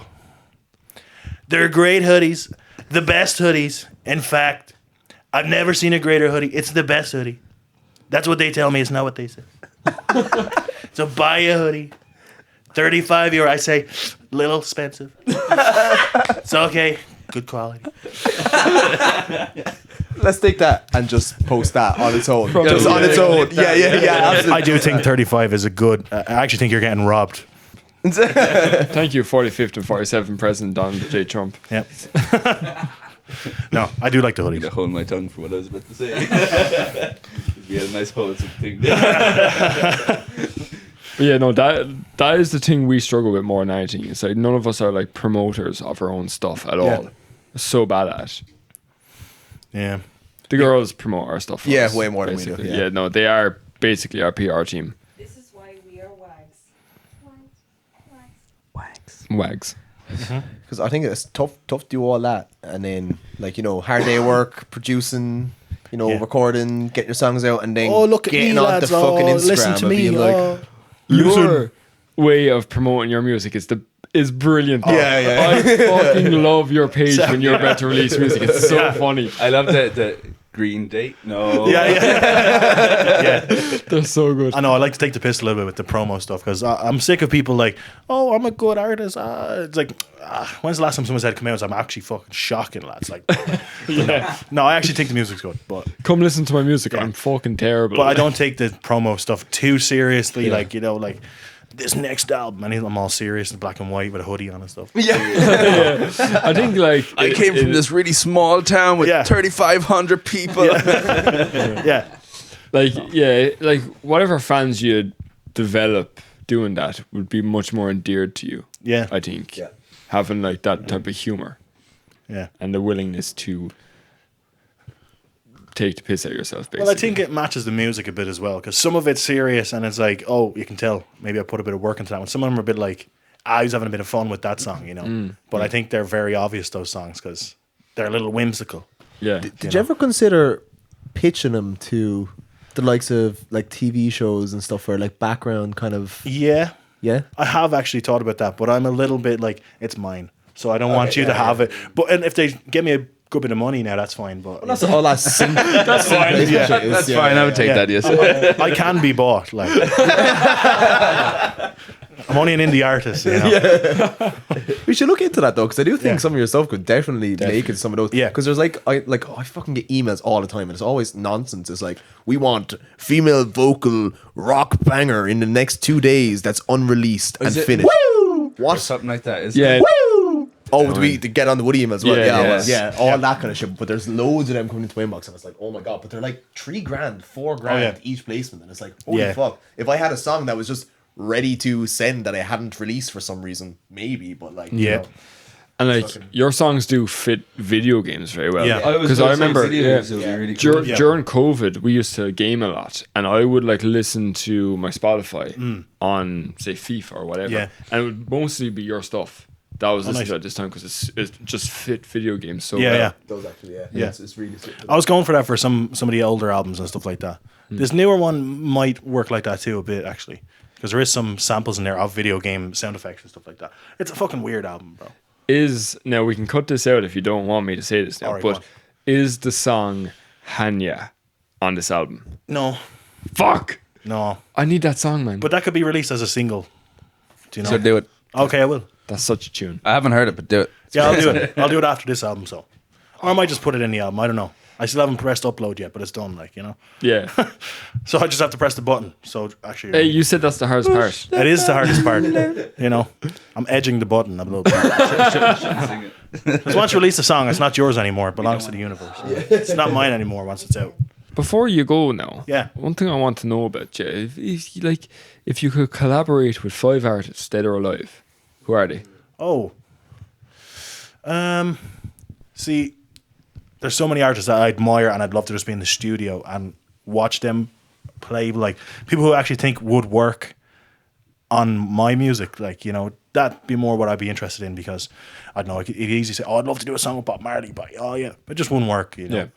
Speaker 2: they're great hoodies. The best hoodies. In fact, I've never seen a greater hoodie. It's the best hoodie. That's what they tell me. It's not what they say. So buy a hoodie. 35 euro. I say, little expensive. It's okay. Good quality.
Speaker 4: Let's take that and just post that on its own.
Speaker 1: Probably.
Speaker 4: Just on its own. Yeah, absolutely.
Speaker 2: I do think 35 is a good. I actually think you're getting robbed.
Speaker 1: Thank you, 45th and 47th President Donald J. Trump.
Speaker 2: Yep. No, I do like the
Speaker 3: I'm
Speaker 2: hoodies.
Speaker 3: gonna hold my tongue for what I was about to say. We had a nice wholesome thing.
Speaker 1: But yeah, no, that is the thing we struggle with more than anything. It's like none of us are like promoters of our own stuff at all. We're so bad at it.
Speaker 2: Yeah.
Speaker 1: The girls promote our stuff for
Speaker 4: Yeah,
Speaker 1: us,
Speaker 4: way more than we do,
Speaker 1: basically.
Speaker 4: yeah.
Speaker 1: Yeah, no, they are basically our PR team.
Speaker 6: This is why we are wags.
Speaker 1: Wags.
Speaker 4: Because I think it's tough to do all that, and then like, you know, hard day work, producing, you know,
Speaker 2: Yeah.
Speaker 4: recording, getting your songs out, and then
Speaker 2: Look at
Speaker 4: getting
Speaker 2: me,
Speaker 4: on
Speaker 2: lads.
Speaker 4: the fucking Instagram
Speaker 2: Listen to
Speaker 4: and
Speaker 2: me.
Speaker 4: being like,
Speaker 1: Your way of promoting your music is brilliant.
Speaker 4: Yeah.
Speaker 1: I fucking love your page when you're about to release music. It's so funny.
Speaker 3: I love the green date. No.
Speaker 2: Yeah.
Speaker 1: They're so good.
Speaker 2: I know. I like to take the piss a little bit with the promo stuff because I'm sick of people like, oh, I'm a good artist. It's like, when's the last time someone said come out? I'm actually fucking shocking, lads. Like, no, I actually think the music's good, but
Speaker 1: Come listen to my music. I'm fucking terrible.
Speaker 2: I don't take the promo stuff too seriously. Like, you know, like this next album, and I'm all serious in black and white with a hoodie on and stuff.
Speaker 1: I think like
Speaker 3: I came from this really small town with
Speaker 2: Yeah.
Speaker 3: 3,500 people.
Speaker 2: Yeah.
Speaker 1: like whatever fans you develop doing that would be much more endeared to you.
Speaker 2: Yeah.
Speaker 1: I think.
Speaker 4: Yeah.
Speaker 1: Having like that type of humor
Speaker 2: Yeah.
Speaker 1: and the willingness to take the piss out of yourself, basically.
Speaker 2: Well, I think it matches the music a bit as well because some of it's serious and it's like, oh, you can tell maybe I put a bit of work into that one. Some of them are a bit like, I was having a bit of fun with that song, you know. But I think they're very obvious, those songs, because they're a little whimsical.
Speaker 1: Yeah.
Speaker 4: did you ever consider pitching them to the likes of like TV shows and stuff for like background kind of?
Speaker 2: Yeah.
Speaker 4: Yeah.
Speaker 2: I have actually thought about that, but I'm a little bit like, it's mine. So I don't want you to have it. But and if they give me a good bit of money now, that's fine. But
Speaker 4: That's all that's that's fine.
Speaker 3: That's fine. I would take that. Yes.
Speaker 2: I can be bought. Like I'm only an indie artist, you know.
Speaker 4: We should look into that though, because I do think some of your stuff could definitely make it some of those.
Speaker 2: Yeah.
Speaker 4: Because there's I fucking get emails all the time, and it's always nonsense. It's like, we want female vocal rock banger in the next 2 days that's unreleased and
Speaker 3: it-
Speaker 4: finished.
Speaker 3: Or
Speaker 4: What?
Speaker 3: something like that. Is
Speaker 1: Yeah.
Speaker 4: Oh, do we to get on the Woody emails as well?
Speaker 1: Yeah,
Speaker 4: Yeah, all that kind of shit. But there's loads of them coming into my inbox, and it's like, oh my god! But they're like $3,000, $4,000 each placement, and it's like, holy fuck! If I had a song that was just ready to send that I hadn't released for some reason, maybe. But like, you know.
Speaker 1: And like your songs do fit video games very well.
Speaker 2: Yeah.
Speaker 1: Because I remember
Speaker 3: really cool.
Speaker 1: during COVID, we used to game a lot, and I would like listen to my Spotify on say FIFA or whatever,
Speaker 2: Yeah.
Speaker 1: and it would mostly be your stuff that I was listening
Speaker 2: nice.
Speaker 1: to at this time because it just fit video games so
Speaker 2: Yeah,
Speaker 1: well.
Speaker 2: yeah.
Speaker 4: Those actually,
Speaker 2: Yeah.
Speaker 4: it's really sick.
Speaker 2: I was going for that for some of the older albums and stuff like that. This newer one might work like that too a bit actually, because there is some samples in there of video game sound effects and stuff like that. It's a fucking weird album, bro.
Speaker 1: Now we can cut this out if you don't want me to say this now,
Speaker 2: Alright, go
Speaker 1: but
Speaker 2: on.
Speaker 1: is the song Hanya on this album?
Speaker 2: No,
Speaker 1: Fuck!
Speaker 2: no,
Speaker 1: I need that song, man.
Speaker 2: but that could be released as a single. Do you know?
Speaker 3: So do it.
Speaker 2: Okay, I will.
Speaker 1: That's such a tune.
Speaker 3: I haven't heard it, but do it.
Speaker 2: Yeah, I'll do it. I'll do it after this album. So, or I might just put it in the album. I don't know. I still haven't pressed upload yet, but it's done. Like, you know.
Speaker 1: Yeah.
Speaker 2: So I just have to press the button. So actually,
Speaker 1: Hey, you said that's the hardest part.
Speaker 2: it is the hardest part. You know, I'm edging the button a little bit. Because once you release a song, it's not yours anymore. It belongs to the universe. It's not mine anymore once it's out.
Speaker 1: Before you go now,
Speaker 2: Yeah.
Speaker 1: one thing I want to know about you, if you could collaborate with 5 artists, dead or alive, who are they?
Speaker 2: Oh. See, there's so many artists that I admire and I'd love to just be in the studio and watch them play, like people who I actually think would work on my music. Like, you know, that'd be more what I'd be interested in, because I don't know, it'd easily say, oh, I'd love to do a song with Bob Marley, but oh yeah, it just wouldn't work, you know.
Speaker 1: Yeah.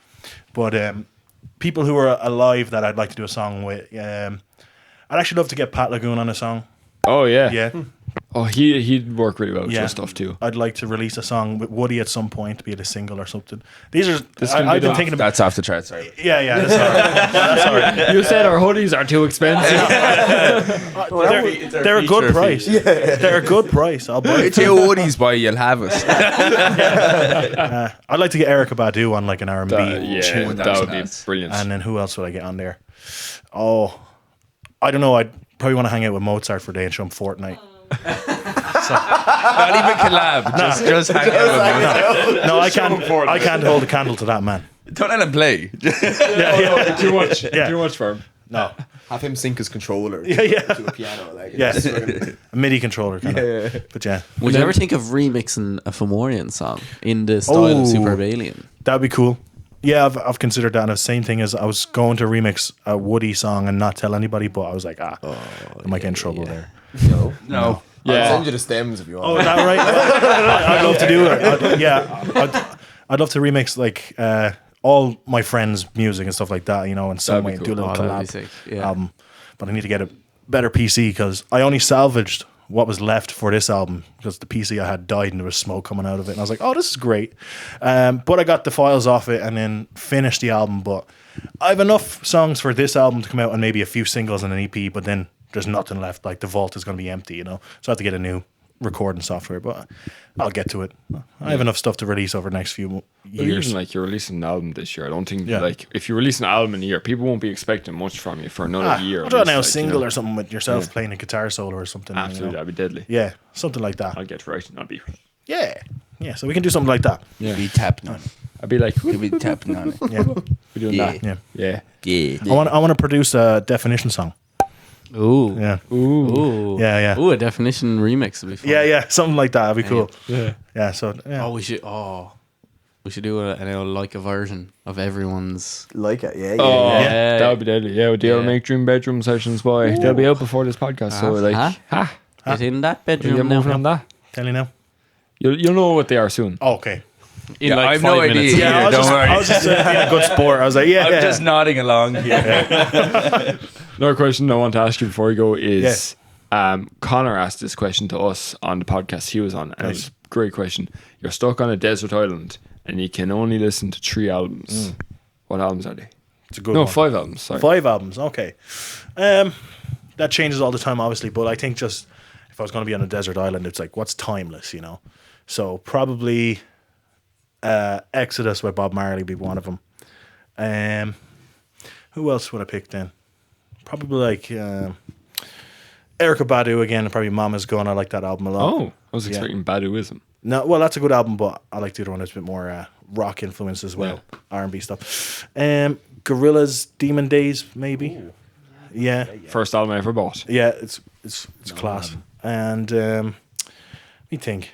Speaker 2: But people who are alive that I'd like to do a song with, I'd actually love to get Pat Lagoon on a song.
Speaker 1: Oh yeah.
Speaker 2: Yeah.
Speaker 1: Oh, he'd work really well with
Speaker 2: Yeah.
Speaker 1: your stuff too.
Speaker 2: I'd like to release a song with Woody at some point, be it a single or something. These are
Speaker 1: can
Speaker 2: I've
Speaker 1: be
Speaker 2: been
Speaker 1: done.
Speaker 2: thinking about.
Speaker 3: That's off the chart. Sorry.
Speaker 2: Yeah, that's all right. That's all right.
Speaker 1: You said our hoodies are too expensive.
Speaker 2: They're a good price. They're a good price. I'll buy
Speaker 3: It's
Speaker 2: it.
Speaker 3: your Woodies, boy. You'll have it.
Speaker 2: I'd like to get Erykah Badu on like an R&B tune.
Speaker 1: that would be
Speaker 3: nuts.
Speaker 1: brilliant.
Speaker 2: And then who else would I get on there? Oh, I don't know. I'd probably want to hang out with Mozart for a day and show him Fortnite.
Speaker 3: Not even collab. Just hang out with him.
Speaker 2: No, I can't hold a candle to that man.
Speaker 3: Don't let him play.
Speaker 1: too much.
Speaker 2: Yeah.
Speaker 1: Too much for him.
Speaker 2: No.
Speaker 4: Have him sync his controller
Speaker 2: Yeah.
Speaker 4: to a piano. Like,
Speaker 2: Yeah. A MIDI controller kind of. But yeah,
Speaker 5: Would you ever think of remixing a Fomorian song in the style of Superb Alien?
Speaker 2: that'd be cool. Yeah, I've considered that. And the same thing as I was going to remix a Woody song and not tell anybody, but I was like, I might get in trouble there.
Speaker 3: No.
Speaker 4: I'll send you the stems if you want.
Speaker 2: Oh, is that right? I'd love to do it. I'd love to remix like all my friends' music and stuff like that, you know, in some
Speaker 1: That'd be
Speaker 2: way,
Speaker 1: cool.
Speaker 2: do a little
Speaker 5: Oh, that'd be
Speaker 2: collab
Speaker 5: sick. Yeah.
Speaker 2: album. But I need to get a better PC because I only salvaged what was left for this album because the PC I had died and there was smoke coming out of it. And I was like, oh, this is great. But I got the files off it and then finished the album. But I have enough songs for this album to come out and maybe a few singles and an EP, but then there's nothing left. Like the vault is going to be empty, you know. So I have to get a new recording software, but I'll get to it. I have enough stuff to release over the next few
Speaker 1: But
Speaker 2: years.
Speaker 1: even like you're releasing an album this year, I don't think
Speaker 2: Yeah.
Speaker 1: like if you release an album in a year, people won't be expecting much from you for another year.
Speaker 2: I'll
Speaker 1: at
Speaker 2: try
Speaker 1: least,
Speaker 2: now a
Speaker 1: like,
Speaker 2: single
Speaker 1: you know.
Speaker 2: or something with yourself
Speaker 1: Yeah.
Speaker 2: playing a guitar solo or something. you know.
Speaker 1: Absolutely, that'd be deadly.
Speaker 2: Yeah, something like that.
Speaker 1: I'll get right. I'll be
Speaker 2: So we can do something like that.
Speaker 1: yeah.
Speaker 3: Be tapping on it.
Speaker 1: I'd be like,
Speaker 3: Be tapping on it.
Speaker 2: Yeah,
Speaker 1: we're doing
Speaker 3: Yeah.
Speaker 1: that.
Speaker 2: yeah.
Speaker 1: Yeah.
Speaker 3: Yeah.
Speaker 2: I want to produce a definition song.
Speaker 5: Ooh.
Speaker 2: Yeah,
Speaker 5: Ooh.
Speaker 2: Yeah, yeah.
Speaker 5: Ooh, a definition remix would be fun.
Speaker 2: yeah, something like that. That'd be cool.
Speaker 1: Yeah.
Speaker 2: Yeah, so yeah.
Speaker 5: Oh, we should do a version of everyone's.
Speaker 4: Like it, yeah.
Speaker 1: Oh,
Speaker 5: Yeah.
Speaker 1: that would be deadly. Yeah, do you ever
Speaker 5: Yeah.
Speaker 1: make Dream Bedroom sessions, boy? They'll be out before this podcast, so like,
Speaker 5: Huh? Get in that
Speaker 1: you're
Speaker 5: bedroom
Speaker 1: moving
Speaker 5: now.
Speaker 1: on that.
Speaker 2: Tell you now.
Speaker 1: You'll know what they are soon.
Speaker 2: Oh, okay.
Speaker 5: In
Speaker 3: Yeah,
Speaker 5: like
Speaker 3: I have no
Speaker 5: 5
Speaker 3: idea.
Speaker 5: minutes.
Speaker 3: Yeah,
Speaker 2: I was
Speaker 3: don't
Speaker 2: just,
Speaker 3: worry.
Speaker 2: I was just being a good sport. I was like, yeah,
Speaker 3: I'm
Speaker 2: yeah.
Speaker 3: just nodding along here.
Speaker 1: Another question I want to ask you before we go is, Connor asked this question to us on the podcast he was on, and it's a great question. You're stuck on a desert island, and you can only listen to 3 albums. What albums are they?
Speaker 2: It's a good
Speaker 1: No,
Speaker 2: one.
Speaker 1: 5 albums. Sorry.
Speaker 2: 5 albums. Okay. That changes all the time, obviously, but I think just if I was going to be on a desert island, it's like what's timeless, you know. So probably Exodus by Bob Marley would be one of them. Who else would I pick then? Probably like Erykah Badu again. Probably Mama's Gun. I like that album a lot.
Speaker 1: Oh, I was expecting Baduism.
Speaker 2: No, well, that's a good album, but I like the other one. It's a bit more rock influence as well, R&B stuff. Gorillaz, Demon Days, maybe. Yeah,
Speaker 1: First album I ever bought.
Speaker 2: yeah, it's class. And let me think.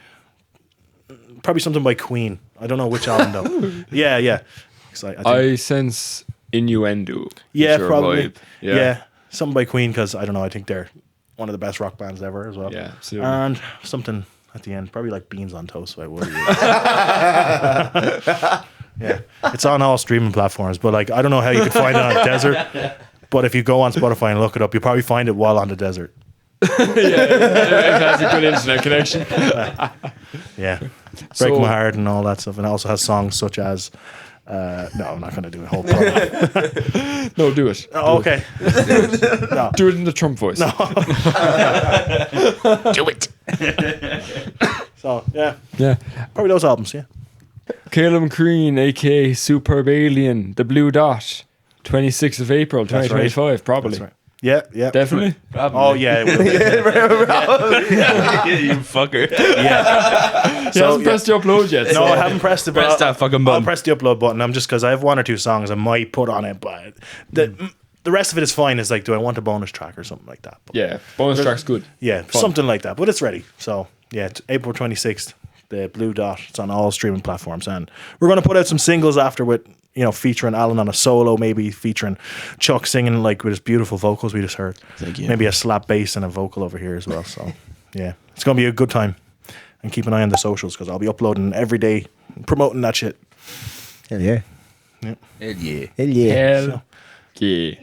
Speaker 2: Probably something by Queen. I don't know which album though. Yeah. 'Cause I think,
Speaker 1: I sense innuendo.
Speaker 2: yeah,
Speaker 1: is your
Speaker 2: probably.
Speaker 1: vibe.
Speaker 2: Yeah. Something by Queen because I don't know. I think they're one of the best rock bands ever as well.
Speaker 1: Yeah, absolutely.
Speaker 2: And something at the end, probably like Beans on Toast by Woody. Yeah, it's on all streaming platforms, but like I don't know how you could find it on a desert. But if you go on Spotify and look it up, you'll probably find it while on the desert.
Speaker 1: It has a good internet connection.
Speaker 2: Yeah, Break
Speaker 1: So-
Speaker 2: My Heart and all that stuff, and it also has songs such as. No, I'm not going to do a whole promo.
Speaker 1: No, do it.
Speaker 2: Oh, okay. No.
Speaker 1: Do it in the Trump voice. No.
Speaker 2: Do it. So yeah,
Speaker 1: Yeah.
Speaker 2: probably those albums. Yeah.
Speaker 1: Callum Crean, a.k.a. Superb Alien, The Blue Dot, 26th of April,
Speaker 2: That's
Speaker 1: 2025, probably.
Speaker 2: That's right. Yeah, yeah.
Speaker 1: Definitely.
Speaker 2: Oh yeah, it will be.
Speaker 3: You fucker.
Speaker 1: He hasn't pressed the upload yet.
Speaker 2: No,
Speaker 1: so-
Speaker 2: I haven't pressed the
Speaker 3: Press that fucking
Speaker 2: I'll
Speaker 3: button.
Speaker 2: press the upload button. I'm just because I have 1 or 2 songs I might put on it, but the rest of it is fine. It's like, do I want a bonus track or something like that? But
Speaker 1: Yeah, bonus track's good.
Speaker 2: yeah,
Speaker 1: Fun.
Speaker 2: something like that. But it's ready. So yeah, it's April 26th. The Blue Dot. It's on all streaming platforms, and we're going to put out some singles after with featuring Alan on a solo, maybe featuring Chuck singing like with his beautiful vocals we just heard.
Speaker 5: Thank you.
Speaker 2: Maybe a slap bass and a vocal over here as well. So yeah, it's going to be a good time. And keep an eye on the socials because I'll be uploading every day, promoting that shit.
Speaker 4: Hell yeah.
Speaker 3: Hell yeah.
Speaker 4: Hell yeah.
Speaker 1: Hell yeah.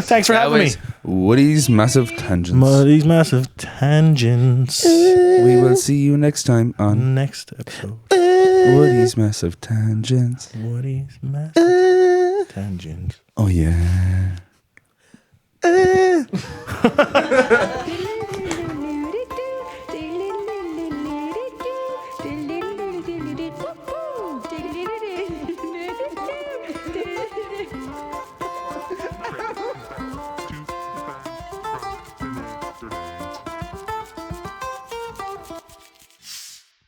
Speaker 2: Thanks for
Speaker 3: That
Speaker 2: having me.
Speaker 3: was Woody's Massive Tangents.
Speaker 2: These massive tangents.
Speaker 3: We will see you next time on
Speaker 2: Next episode.
Speaker 3: Woody's Massive Tangents.
Speaker 2: Woody's massive tangents.
Speaker 3: Oh yeah.